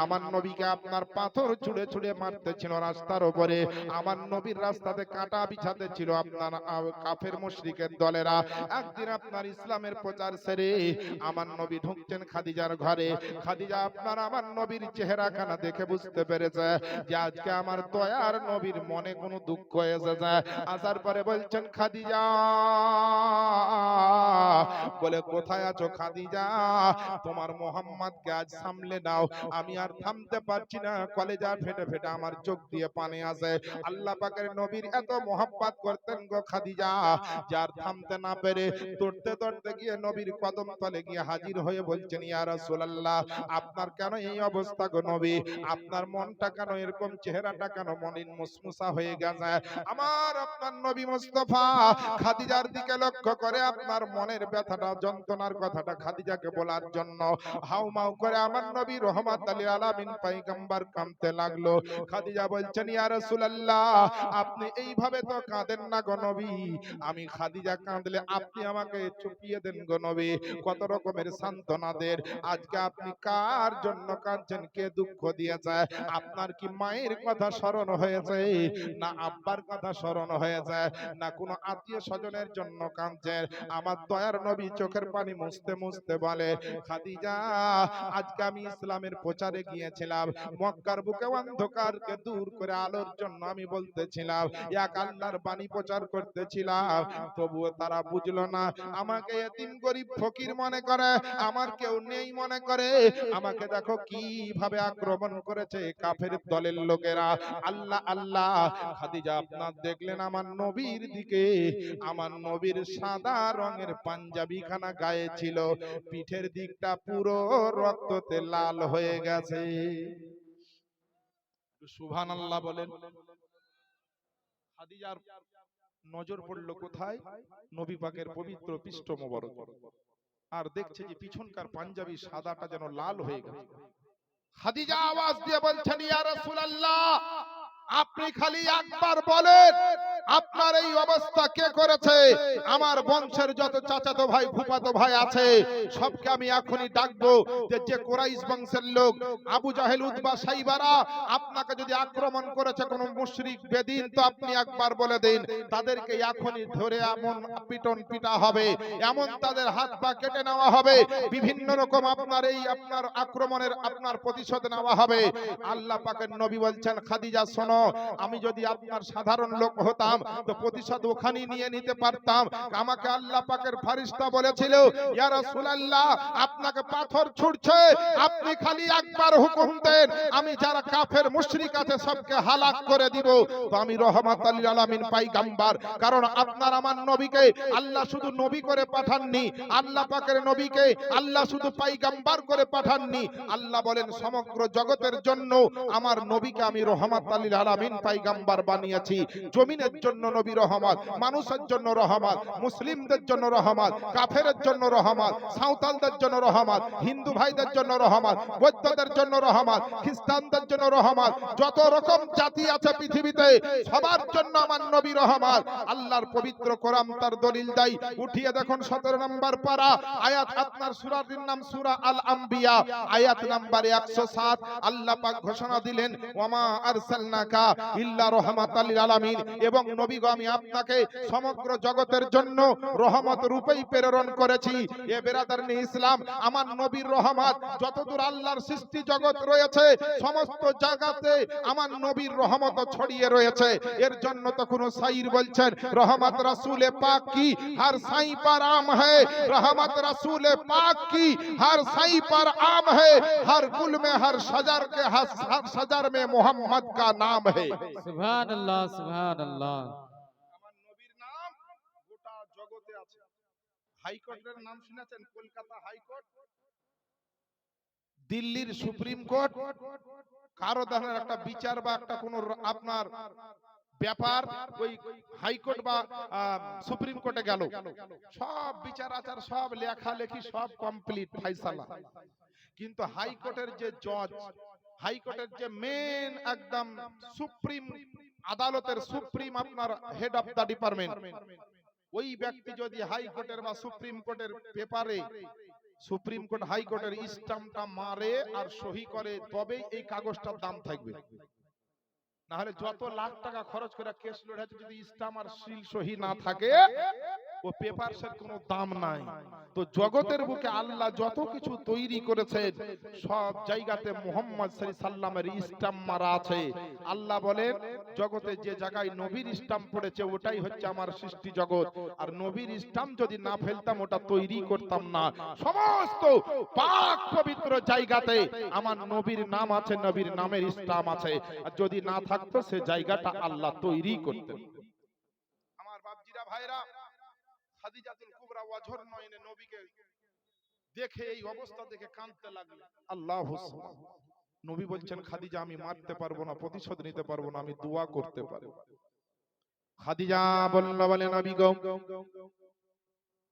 আমার নবীকে আপনার পাথর ছুঁড়ে ছুঁড়ে মারতে ছিল রাস্তার উপরে, আমার নবীর রাস্তাতে কাঁটা বিছাতে ছিল আপনার কাফের মুশরিকের দলেরা। একদিন আপনার ইসলামের প্রচার সেরে আমার নবী ঢুকছেন খাদিজার ঘরে। খাদিজা আপনার আমার নবীর চেহারাখানা দেখে বুঝতে পেরেছে যে আজকে আমার দয়ার নবীর মনে কোনো দুঃখ এসেছে। আসার পরে বলছেন, খাদিজা, বলে কোথায় আছো খাদিজা? তোমার মোহাম্মদকে আজ সামলে নাও, আমি আর থামতে পারছি না, কলেজা ফেটে ফেটে আমার চোখ দিয়ে পানি আসে। আল্লাহ পাকের নবীর এত মোহাব্বত করতেন গো খাদিজা, যার থামতে না পেরে দৌড়তে দৌড়তে গিয়ে নবীর কদম তলে গিয়ে হাজির হয়ে বলছেন, ইয়া রাসূলুল্লাহ, আপনার কেন এই অবস্থা গো নবী? আপনার মনটা কেন এরকম, চেহারাটা কেন মলিন মুসমুসা হয়ে গেছে? আমার আপনার নবী মুস্তাফা খাদিজার দিকে লক্ষ্য করে আপনার মনের ব্যথাটা, যন্ত্রণার কথাটা খাদিজাকে বলার জন্য হাউমাউ করে আমার নবী রহমাতুল লিল আলামিন পয়গম্বর কাঁদতে কাঁদতে লাগলো। খাদিজা বলছেন, ইয়া রাসূলুল্লাহ, আপনি এইভাবে তো কাঁদেন না গো নবী। আমি খাদিজা কাঁদলে আপনি আমাকে চুপিয়ে দেন গো নবী। কত রকমের সান্ত্বনাদের। আজকে আপনি কার জন্য কাঁদছেন? কে দুঃখ দিয়েছে? আপনার কি মায়ের কথা স্মরণ হয়েছে, না আব্বার কথা স্মরণ হয়েছে, না কোনো আত্মীয় স্বজনের জন্য কাঁদছেন? আমার দয়ার নবী চোখের পানি মুছতে মুছতে বলে, খাদিজা, আজকে আমি ইসলামের প্রচারে গিয়েছিলাম। মক্কার বুকে অন্ধকারকে দূর করে আলোর জন্য আমি বলতেছিলাম, এক আল্লাহর বাণী প্রচার করতেছিলাম। তবুও তারা বুঝলো না। আমাকে এতিম গরিব ফকির মনে করে, আমার কেউ নেই মনে করে। আমাকে দেখো কিভাবে আক্রমণ করেছে কাফের দলের লোকেরা। আল্লাহ আল্লাহ। খাদিজা আপনার দেখলেন আমার নবীর দিকে। আমার নবীর সাদা রঙের পাঞ্জাবি খানা গায়ে ছিল, পিঠের দিকটা পুরো রক্ততে লাল হয়ে গেছে। সুবহানাল্লাহ বলেন। খাদিজার নজর পড়লো কোথায়? নবী পাকের পবিত্র পৃষ্ঠ মোবারক। আর দেখছে যে পিছনকার পাঞ্জাবি সাদাটা যেন লাল হয়ে গেছে। খাদিজা আওয়াজ দিয়ে বলছেন, ইয়া রাসূলুল্লাহ, আপনি খালি একবার বলেন আপনার এই অবস্থা কে করেছে? আমার বংশের যত চাচাতো ভাই ফুফাতো ভাই আছে সবকে আমি এখনই ডাকবো। যে কুরাইশ বংশের লোক আবু জাহেল উতবা সাইবারা আপনাকে যদি আক্রমণ করেছে কোন মুশরিক বেদিন, তো আপনি একবার বলে দিন। তাদেরকে এখনই ধরে এমন পিটন পিটা হবে, এমন তাদের হাত পা কেটে নেওয়া হবে, বিভিন্ন রকম আপনার এই আপনার আক্রমণের আপনার প্রতিশোধ নেওয়া হবে। আল্লাহ পাকের নবী বলছেন, খাদিজা শোনো, আমি যদি আপনার সাধারণ লোক হতাম তো প্রতিশোধ ওখানেই নিয়ে নিতে পারতাম। আমাকে আল্লাহ পাকের ফেরেশতা বলেছিল, ইয়া রাসূলুল্লাহ, আপনাকে পাথর ছুটছে, আপনি খালি একবার হুকুম দেন, আমি যারা কাফের মুশরিক আছে সবকে হালাক করে দিব। তো আমি রহমাতুল লিল আলামিন পয়গম্বর, কারণ আপনার আমার নবীকে আল্লাহ শুধু নবী করে পাঠাননি, আল্লাহ পাকের নবীকে আল্লাহ শুধু পয়গম্বর করে পাঠাননি। আল্লাহ বলেন সমগ্র জগতের জন্য আমার নবীকে আমি রহমাতুল লিল আলামিন পয়গম্বর বানিয়েছি। জমিনের জন্য নবী রহমত, মানুষের জন্য রহমত, মুসলিমদের জন্য রহমত, কাফেরের জন্য রহমত, সাঁওতালদের জন্য রহমত, হিন্দু ভাইদের জন্য রহমত, বৌদ্ধদের জন্য রহমত, খ্রিস্টানদের জন্য রহমত, যত রকম জাতি আছে পৃথিবীতে সবার জন্য আমার নবী রহমত। আল্লাহর পবিত্র কোরআন তার দলিল দেয়। উঠিয়ে দেখুন 17 নম্বর পারা, আয়াত আপনার সূরাটির নাম সূরা আল আম্বিয়া, আয়াত নাম্বার 107। আল্লাহ পাক ঘোষণা দিলেন, ওয়ামা আরসালনাকা ইল্লা রাহমাতাল লিল আলামিন, এবং নবী গো আমি আপনাকে সমগ্র জগতের জন্য রহমত রূপেই প্রেরণ করেছি। এ বেরাদারনি ইসলাম, আমার নবীর রহমত যতদূর আল্লাহর সৃষ্টি জগৎ রয়েছে সমস্ত জায়গাতে আমার নবীর রহমত ছড়িয়ে রয়েছে। এর জন্য তো কোন শাইর বলছেন, রহমত রাসূলে পাক কি হর সাই पर आम है, रहमत रसूल पाक की हर साई पर आम है, हर गुल में हर शजर में मोहम्मद का नाम है। সুবহানাল্লাহ সুবহানাল্লাহ। আমার নবীর নাম গোটা জগতে আছে। হাইকোর্টের নাম শুনেছেন? কলকাতা হাইকোর্ট, দিল্লির সুপ্রিম কোর্ট, কারো ধরনের একটা বিচার বা একটা কোন আপনার ব্যাপার ওই হাইকোর্ট বা সুপ্রিম কোর্টে গেল, সব বিচার আচার সব লেখালেখি সব কমপ্লিট ফাইসালা। কিন্তু হাইকোর্টের যে জজ, হাইকোর্টের যে মেন একদম সুপ্রিম আদালতের সুপ্রিম আপনার হেড অফ দা ডিপার্টমেন্ট, ওই ব্যক্তি যদি হাইকোর্টের বা সুপ্রিম কোর্টের পেপারে সুপ্রিম কোর্ট হাইকোর্টের স্ট্যাম্পটা মারে আর সহি করে, তবেই এই কাগজটার দাম থাকবে। না হলে যত লাখ টাকা খরচ করে কেস লড়াইতে যদি স্ট্যাম্প আর সিল সহি না থাকে, ও পেপারসের কোনো দাম নাই। তো জগতের বুকে আল্লাহ যত কিছু তৈরি করেছেন সব জায়গাতে মুহাম্মদ সাল্লাল্লাহু আলাইহি সাল্লামের স্ট্যাম্প মারা আছে। আল্লাহ বলেন, জগতে যে জায়গায় নবীর স্ট্যাম্প পড়েছে ওটাই হচ্ছে আমার সৃষ্টি জগৎ। আর নবীর স্ট্যাম্প যদি না ফেলতাম ওটা তৈরি করতাম না। সমস্ত পাক পবিত্র জায়গাতে আমার নবীর নাম আছে, নবীর নামের স্ট্যাম্প আছে। আর যদি না থাকতো সে জায়গাটা আল্লাহ তৈরি করতেন। আমার বাপজিরা ভাইরা, খাদিজাতুল কুবরা ওয়াজহর নয়নে নবীকে দেখে এই অবস্থা দেখে কাঁদতে লাগলেন। আল্লাহু সুবহান। নবী বলছেন, খাদিজা আমি মারতে পারবো না, প্রতিশোধ নিতে পারবো না, আমি দোয়া করতে পারবো। খাদিজা বলে নবী গো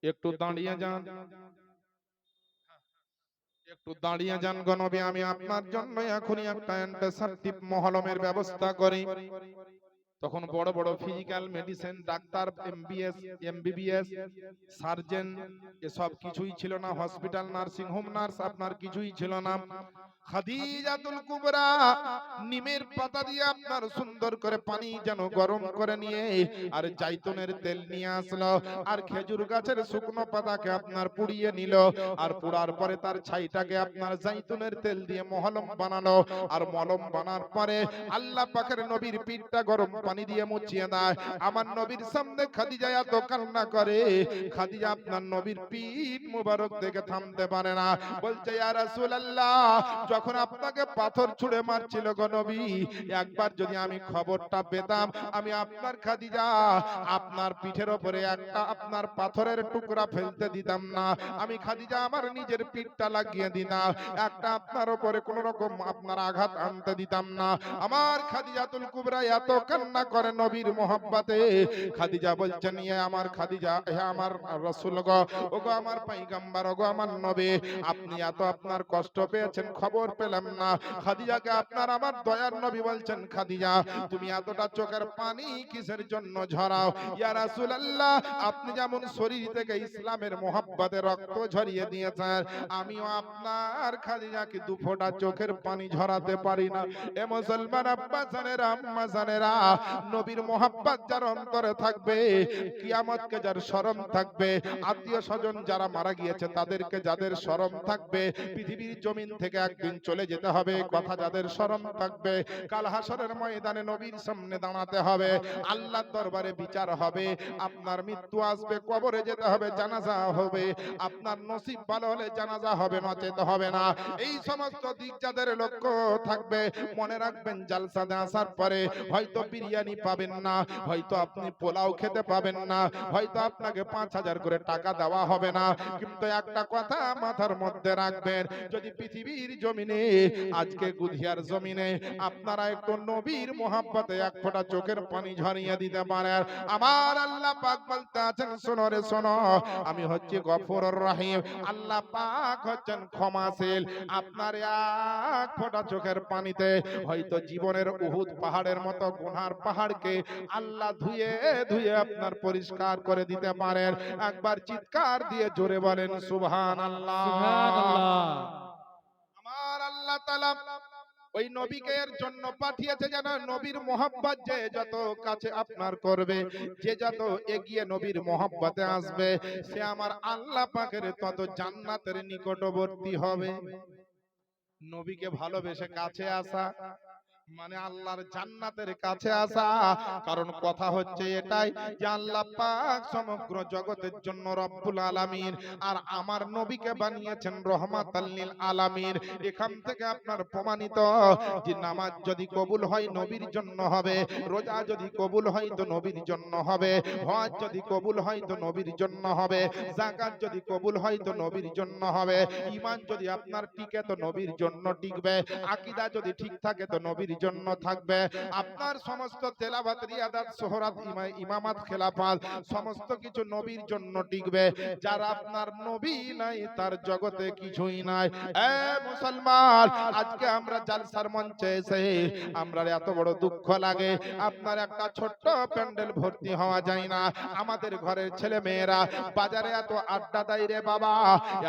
একটু দাঁড়িয়ে যান, একটু দাঁড়িয়ে যান গো নবী, আমি আপনার জন্য এখনই একটা অ্যান্টিসেপটিক মহলমের ব্যবস্থা করি। তখন বড় বড় physical medicine doctor, MBBS, surgeon, এসব কিছুই ছিল না। হসপিটাল, নার্সিং হোম নার্স আপনার কিছুই ছিল না। খাদিজাতুল কুবরা নিমের পাতা দিয়ে আপনার সুন্দর করে পানি যেন গরম করে নিয়ে আর জাইতুনের তেল নিয়ে আসলো, আর খেজুর গাছের শুকনো পাতাকে আপনার পুড়িয়ে নিল, আর পোড়ার পরে তার ছাইটাকে আপনার জাইতুনের তেল দিয়ে মহলম বানালো। আর মলম বানার পরে আল্লাহ পাকের নবীর পিঠটা গরম পানি দিয়ে মুছিয়ে দেয়। আমার নবীর সামনে খাদিজা এত কান্না করে, খাদিজা আপনার নবীর পিঠ মুবারক দেখে থামতে পারে না, বলছে ইয়া রাসূলুল্লাহ, যখন আপনাকে পাথর ছুঁড়ে মারছিল গো নবী, একবার যদি আমি খবরটা পেতাম, আমি আপনার খাদিজা আপনার পিঠের উপরে একটা আপনার পাথরের টুকরা ফেলতে দিতাম না। আমি খাদিজা আমার নিজের পিঠটা লাগিয়ে দিতাম, একটা আপনার উপরে কোন রকম আপনার আঘাত আনতে দিতাম না। আমার খাদিজাতুল কুবরা এত কান্না করে নবীর মোহাব্বতে। খাদিজা বলছেন, ইয়ে আমার খাদিজা, হে আমার রাসূল গো, ওগো আমার পয়গম্বর, ওগো আমার নবী, আপনি এত আপনার কষ্ট পেয়েছেন, খবর পেলাম না। খাদিজাকে আপনার আমার দয়ার নবী বলছেন, খাদিজা তুমি এতটা চোখের পানি কিসের জন্য ঝরাও? ইয়া রাসূলুল্লাহ, আপনি যেমন শরীর থেকে ইসলামের মোহাব্বতে রক্ত ঝরিয়ে দিয়েছেন, আমিও আপনার খাদিজাকে দু ফোঁটা চোখের পানি ঝরাতে পারি না। এ মুসলমান আব্বা জানেরা, আম্মা জানেরা, নবীর মোহাব্বত যার অন্তরে থাকবে, কিয়ামতকে যার শরম থাকবে, আত্মীয় স্বজন যারা মারা গিয়েছে তাদেরকে যাদের শরম থাকবে, পৃথিবীর জমিন থেকে একদিন চলে যেতে হবে কথা যাদের শরম থাকবে, কাল হাসরের ময়দানে নবীর সামনে দাঁড়াতে হবে, আল্লাহর দরবারে বিচার হবে, আপনার মৃত্যু আসবে, কবরে যেতে হবে, জানাজা হবে, আপনার নসিব ভালো হলে জানাজা হবে, নচেত হবে না। এই সমস্ত দিক যাদের লক্ষ্য থাকবে, মনে রাখবেন জালসাতে আসার পরে হয়তো বিরিয়ানি পাবেন না, হয়তো আপনি পোলাও খেতে পাবেন না, হয়তো আপনাকে 5,000 করে টাকা দেওয়া হবে না, কিন্তু একটা কথা মাথার মধ্যে রাখবেন, যদি পৃথিবীর জমিনে আজকে গুধিয়ার জমিনে আপনারা একটু নবীর মোহাব্বতে এক ফোঁটা চোখের পানি ঝরিয়ে দিতে পারেন, আমার আল্লাহ পাক বলতে আছেন, শোনো রে শোনো, আমি হচ্ছি গফুরুর রহিম, আল্লাহ পাক হচ্ছেন ক্ষমাশীল। আপনার এক ফোঁটা চোখের পানিতে হয়তো জীবনের উহুদ পাহাড়ের মতো গুনার পাহাড়কে আল্লাহ ধুয়ে ধুয়ে আপনার পরিষ্কার করে দিতে পারেন। একবার চিৎকার দিয়ে জোরে বলেন সুবহানাল্লাহ। সুবহানাল্লাহ। আমার আল্লাহ তাআলা ওই নবীকে এর জন্য পাঠিয়েছে যেন নবীর মোহাব্বত যে যত কাছে আপনার করবে, যে যত এগিয়ে নবীর মোহাব্বতে আসবে, সে আমার আল্লাহ পাকের তত জান্নাতের নিকটবর্তী হবে। নবীকে ভালোবেসে কাছে আসা মানে আল্লাহর জান্নাতের কাছে আসা। কারণ কথা হচ্ছে এটাই যে আল্লাহ পাক সমগ্র জগতের জন্য রব্বুল আলামিন, আর আমার নবীকে বানিয়েছেন রহমাতাল লিল আলামিন। এখান থেকে আপনার প্রমাণিত যে নামাজ যদি কবুল হয় নবীর জন্য হবে, রোজা যদি কবুল হয় তো নবীর জন্য হবে, হজ যদি কবুল হয় তো নবীর জন্য হবে, যাকাত যদি কবুল হয় তো নবীর জন্য হবে, ঈমান যদি আপনার টিকে তো নবীর জন্য টিকবে, আকীদা যদি ঠিক থাকে তো নবীর জন্য থাকবে, আপনার সমস্ত তেলাওয়াত, রিয়াদাত, সোহরাত, ইমামাত, খেলাফত সমস্ত কিছু নবীর জন্য টিকবে। যারা আপনার নবী নাই তার জগতে কিছুই নাই। এ মুসলমান, আজকে আমরা জালসার মঞ্চে এসে আমরা এত বড় দুঃখ লাগে, আপনার একটা ছোট্ট প্যান্ডেল ভর্তি হওয়া যায় না। আমাদের ঘরের ছেলে মেয়েরা বাজারে এত আড্ডা দেয় রে বাবা,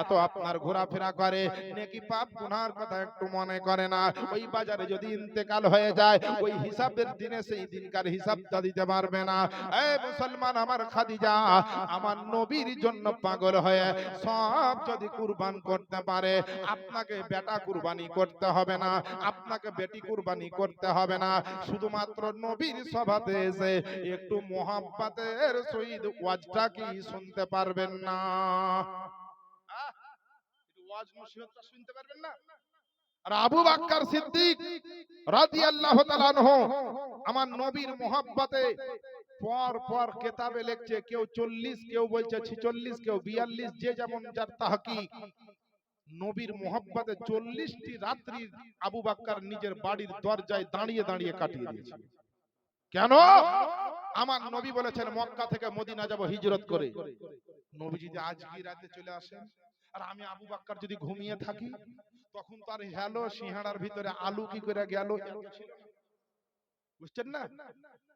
এত আপনার ঘোরাফেরা করে, নেকি পাপ গুনার কথা একটু মনে করে না। ওই বাজারে যদি ইন্তেকাল হয়ে যায়, ওই হিসাবের দিনে সেই দিনকার হিসাবটা দিতে পারবে না। এ মুসলমান, আমার খাদিজা আমার নবীর জন্য পাগল হয়ে সব যদি কুরবান করতে পারে, আপনাকে বেটা কুরবানি করতে হবে না, আপনাকে বেটি কুরবানি করতে হবে না, শুধুমাত্র নবীর সভাতে এসে একটু মোহাব্বতের সহিত ওয়াজটা কি শুনতে পারবেন না? ওয়াজ নসিহতটা শুনতে পারবেন না? আর আবু বকর সিদ্দিক রাদিয়াল্লাহু তাআলা আনহু আমার নবীর মোহাব্বতে পর পর কিতাবে লিখছে, কেউ 40, কেউ বলছে 46, কেউ 42, যে যেমন যার তাহকিক, নবীর মোহাব্বতে 40টি রাত্রি আবু বকর নিজের বাড়ির দরজায় দাঁড়িয়ে দাঁড়িয়ে কাটিয়ে দিয়েছে। কেন? আমার নবী বলেছেন মক্কা থেকে মদিনা যাব হিজরত করে, নবী যদি আজকে রাতে চলে আসেন আর আমি আবু বাক্কার যদি ঘুমিয়ে থাকি তখন তার হেলো সিংহাড়ার ভিতরে আলু কি করে গেল বুঝছেন না?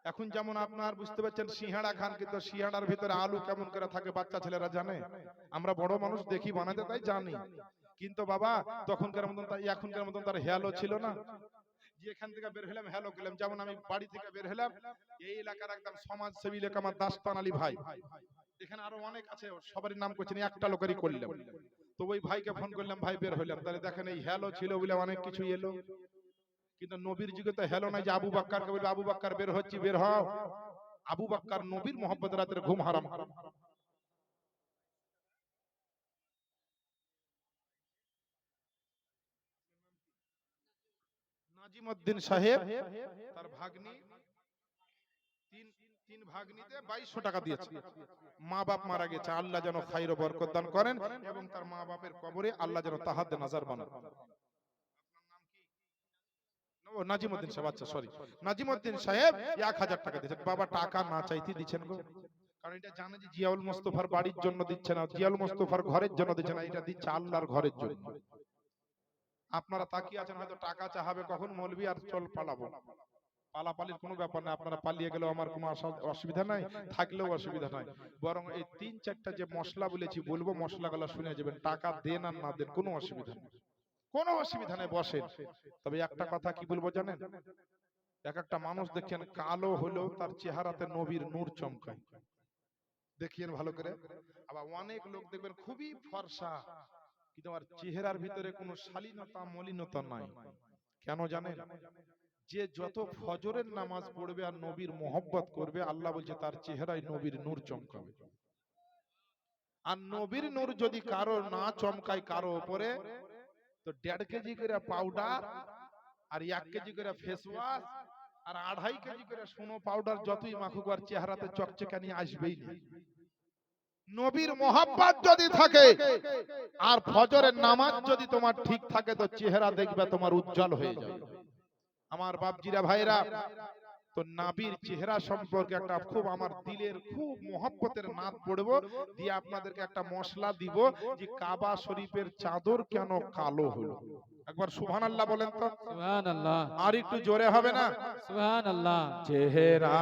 এখন যেমন আপনার বুঝতে পারছেন সিংহাড়া খান, কিন্তু সিংহাড়ার ভিতরে আলু কেমন করে থাকে বাচ্চা ছেলেরা জানে, আমরা বড় মানুষ দেখি বানাতে তাই জানি। কিন্তু বাবা তখনকার মতন এখনকার মতন তার হেলো ছিল না, যে এখান থেকে বের হলাম হ্যালো করলাম। যেমন আমি বাড়ি থেকে বের হলাম, এই এলাকার একদম সমাজসেবী লোক আমার দাস্তান আলী ভাই, এখানে আরো অনেক আছে, সবারই নাম করছেন, একটা লোকেরই করলাম। তো ওই ভাইকে ফোন করলাম, ভাই বের হইলাম, তাহলে দেখেন এই হ্যালো ছিল বলে অনেক কিছু এলো। কিন্তু নবীর যুগে তো হ্যালো নাই যে আবু বাক্কারকে বলবে আবু বাক্কার বের হচ্ছি বের হও। আবু বাক্কার নবীর মোহাম্মদ রাতের ঘুম হারাম। নাজিমউদ্দিন সাহেব তার ভাগ্নি তিন ভাগ্নিতে 2200 টাকা দিয়েছে। মা বাপ মারা গেছে, আল্লাহ যেন খাইর ও বরকত দান করেন এবং তার মা বাপের কবরে আল্লাহ যেন তাহাজ্জুদ নাজার বানান। ও নাজিমউদ্দিন সাহেব, আচ্ছা সরি, নাজিমউদ্দিন সাহেব 1000 টাকা দিয়েছেন। বাবা টাকা না চাইতে দিচ্ছেন গো, কারণ এটা জানে যে জিয়াউল মোস্তফার বাড়ির জন্য দিচ্ছে না, জিয়াউল মোস্তফার ঘরের জন্য দিচ্ছে না, এটা দিচ্ছে আল্লাহর ঘরের জন্য। আপনারা তাকিয়ে আছেন হয়তো টাকা চাহাবে কখন মৌলবি আর চল পালাবো। পালাপালির কোনো ব্যাপার না, আপনারা পালিয়ে গেলেও আমার কোনো অসুবিধা নাই, থাকলেও অসুবিধা নাই। বরং এই 3-4টা যে মশলা বলেছি বলবো, মশলাগুলো শুনে যাবেন, টাকা দেন আর না দেন কোনো অসুবিধা নেই, কোনো অসুবিধা নেই, বসেন। তবে একটা কথা কি বলবো জানেন, এক একটা মানুষ দেখেন কালো হলেও তার চেহারাতে নবীর নূর চমকায়, দেখিয়েন ভালো করে। আবার অনেক লোক দেখবেন খুবই ফর্সা, কিন্তু আর চেহারার ভিতরে কোনো শালীনতা মলিনতা নাই। কেন জানেন? যে যত ফজরের নামাজ পড়বে আর নবীর মোহব্বত করবে, আল্লাহ বলছে তার চেহারায় নবীর নূর চমকাবে। আর নবীর নূর যদি কারো না চমকায় কারো উপরে, তো 1.5 কেজি করে পাউডার আর 1 কেজি করে ফেস ওয়াশ আর 2.5 কেজি করে সোনো পাউডার যতই মাখুক আর চেহারাতে চকচকানি আসবেই না। নবীর মোহাব্বত যদি থাকে আর ফজরের নামাজ যদি তোমার ঠিক থাকে, তো চেহারা দেখবে তোমার উজ্জ্বল হয়ে যাবে। আমার বাপজিরা ভাইরা, তো নবীর চেহারা সম্পর্কে একটা খুব আমার দিলের খুব মোহাব্বতের নাত পড়বো, দিয়ে আপনাদেরকে একটা মশলা দিব যে কাবা শরীফের চাদর কেন কালো হলো। একবার সুবহানাল্লাহ বলেন তো। সুবহানাল্লাহ। আর একটু জোরে হবে না? সুবহানাল্লাহ। চেহারা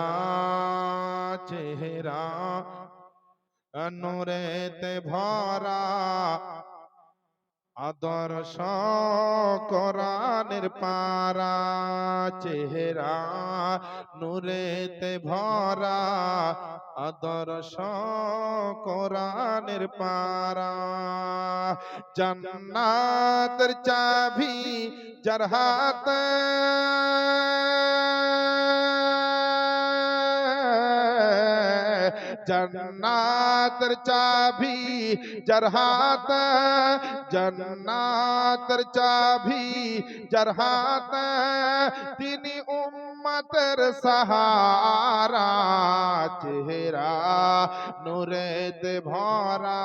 চেহারা নূরেতে ভরা, আদর্শ কোরআনের পারা, চেহারা নূরেতে ভরা, আদর্শ কোরআনের পারা, জান্নাতের চাবি যার হাতে, জান্নাতের চাবি যার হাতে, জান্নাতের চাবি যার হাতে, তিনি উম্মতের সাহারা, চেহারা নূরেতে ভরা,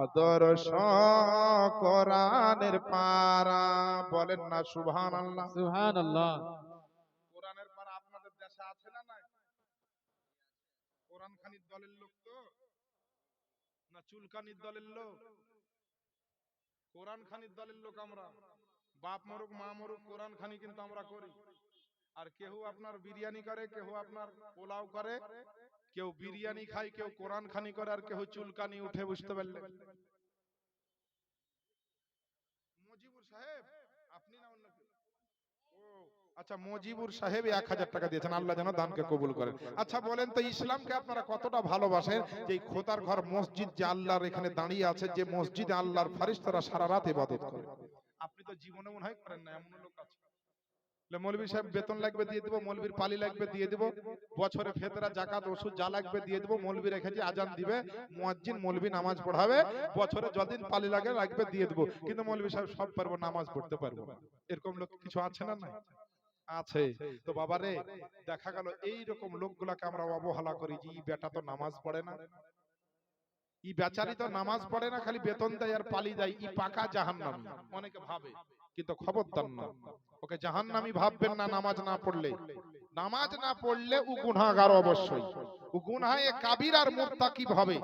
আদর্শ কোরআনের পারা। বলেন না সুবহানাল্লাহ। সুবহানাল্লাহ। কোরআনের পারা আপনাদের দেশে আছে না নাই? কোরআন খানির দলের লোক তো না চুলকানির দলের লোক? কোরআন খানির দলের লোক আমরা। বাপ মরুক মা মরুক কোরআন খানি কিন্তু আমরা করি। আর কেউ আপনার বিরিয়ানি করে, কেউ আপনার পোলাও করে, কেউ বিরিয়ানি খায়, কেউ কোরআন খানি করে, আর কেউ চুলকানি উঠে, বুঝতে পারলেন? মজিবুর সাহেব আপনি না অন্য কেউ? ও আচ্ছা, মজিবুর সাহেব 1000 টাকা দিয়েছেন, আল্লাহ যেন দানকে কবুল করেন। আচ্ছা বলেন তো, ইসলামকে আপনারা কতটা ভালোবাসেন? যে খোদার ঘর মসজিদ যে আল্লাহর এখানে দাঁড়িয়ে আছে, যে মসজিদে আল্লাহর ফেরেশতারা সারা রাত ইবাদত করে, আপনি তো জীবনে মনে হয় করেন না, এমন লোক আছে। মৌলভী সাহেব বেতন লাগবে দিয়ে দিব, মৌলভীর পালি লাগবে দিয়ে দিব, বছরে ফেতরা জাকাত ওষুধ যা লাগবে দিয়ে দিব, মৌলভী রেখেছি আজান দিবে, মুয়াজ্জিন মৌলভী নামাজ পড়াবে, বছরে যতদিন পালি লাগবে দিয়ে দিব, কিন্তু মৌলভী সাহেব সব পারবো, নামাজ পড়তে পারবো না। এরকম লোক কিছু আছে না? নাই আছে। তো বাবারে, দেখা গেল এই রকম লোকগুলাকে আমরা অবহেলা করি, যে বেটা তো নামাজ পড়ে না, ই বেচারি তো নামাজ পড়ে না, খালি বেতন দেয় আর পালি দেয়, ই পাকা জাহান্নামী অনেকে ভাবে। কিন্তু খবরদার না, ওকে জাহান্নামী ভাববেন না। নামাজ না পড়লে, নামাজ না পড়লে ও গুনাহগার, অবশ্যই ও গুনাহে কাবীরা আর মুরতাকিব হবে।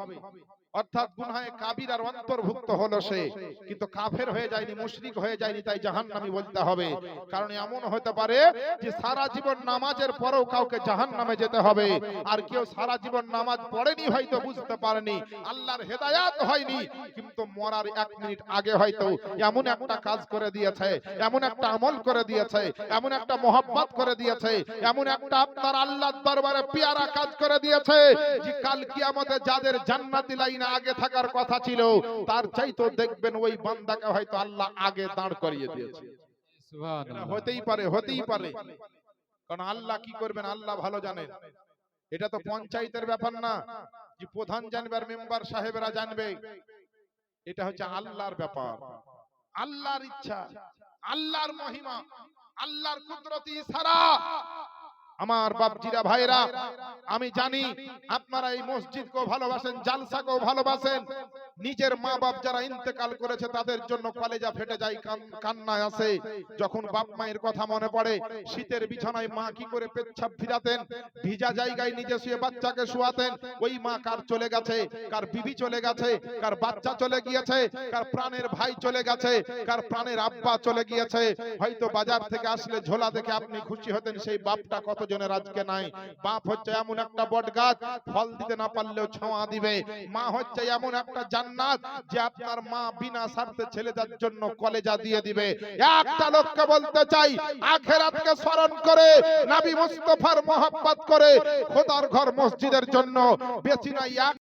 অর্থাৎ গুনাহে কাবিরার অন্তর্ভুক্ত হলো সে, কিন্তু কাফের হয়ে যায়নি, মুশরিক হয়ে যায়নি, তাই জাহান্নামী বলতে হবে। কারণ এমন হতে পারে যে সারা জীবন নামাজের পরেও কাউকে জাহান্নামে যেতে হবে, আর কেউ সারা জীবন নামাজ পড়েনি, হয়তো বুঝতে পারেনি, আল্লাহর হেদায়াত হয়নি, কিন্তু মরার 1 মিনিট আগে হয়তো এমন একটা কাজ করে দিয়েছে, এমন একটা আমল করে দিয়েছে, এমন একটা মোহাব্বত করে দিয়েছে, এমন একটা আপনার আল্লাহর দরবারে পিয়ারা কাজ করে দিয়েছে যে কাল কিয়ামতে যাদের জান্নাতি লাইনে আগে থাকার কথা ছিল, তার চাইতো দেখবেন ওই বান্দাকে হয়তো আল্লাহ আগে দাঁড় করিয়ে দিয়েছে। এটা সুবহানাল্লাহ। হতেই পারে, হতেই পারে। কারণ আল্লাহ কি করবেন আল্লাহ ভালো জানেন। এটা তো পঞ্চায়েতের ব্যাপার না যে প্রধান জানবে আর মেম্বার সাহেবরা জানবে। এটা হচ্ছে আল্লাহর ব্যাপার, আল্লাহর ইচ্ছা, আল্লাহর মহিমা, আল্লাহর কুদরতি ইশারা। আমার বাপজিরা ভাইরা, আমি জানি আপনারা এই মসজিদকেও ভালোবাসেন, জালসাকেও ভালোবাসেন। নিজের মা বাপ যারা ইন্তেকাল করেছে তাদের জন্য কলেজা ফেটে যায়, কান্নায় আসে যখন বাপ মায়ের কথা মনে পড়ে। শীতের বিছানায় মা কি করে পেচ্ছাপ ফিরাতেন, ভিজা জায়গায় নিজে শুয়ে বাচ্চাকে শোয়াতেন। ওই মা কার চলে গেছে, কার বিবি চলে গেছে, কার বাচ্চা চলে গিয়েছে, কার প্রাণের ভাই চলে গেছে, কার প্রাণের আব্বা চলে গিয়েছে। হয়তো বাজার থেকে আসলে ঝোলা দেখে আপনি খুশি হতেন, সেই বাপটা কতজনের আজকে নাই। বাপ হচ্ছে এমন একটা বট গাছ, ফল দিতে না পারলেও ছোঁয়া দিবে। মা হচ্ছে এমন একটা জান্নাত যে আপনার মা বিনা স্বার্থে ছেলেদের জন্য কলেজা দিয়ে দিবে। একটা লোককে বলতে চাই, আখিরাতকে স্মরণ করে, নবী মুস্তাফার মহব্বত করে খোদার ঘর মসজিদের জন্য বেশি নাই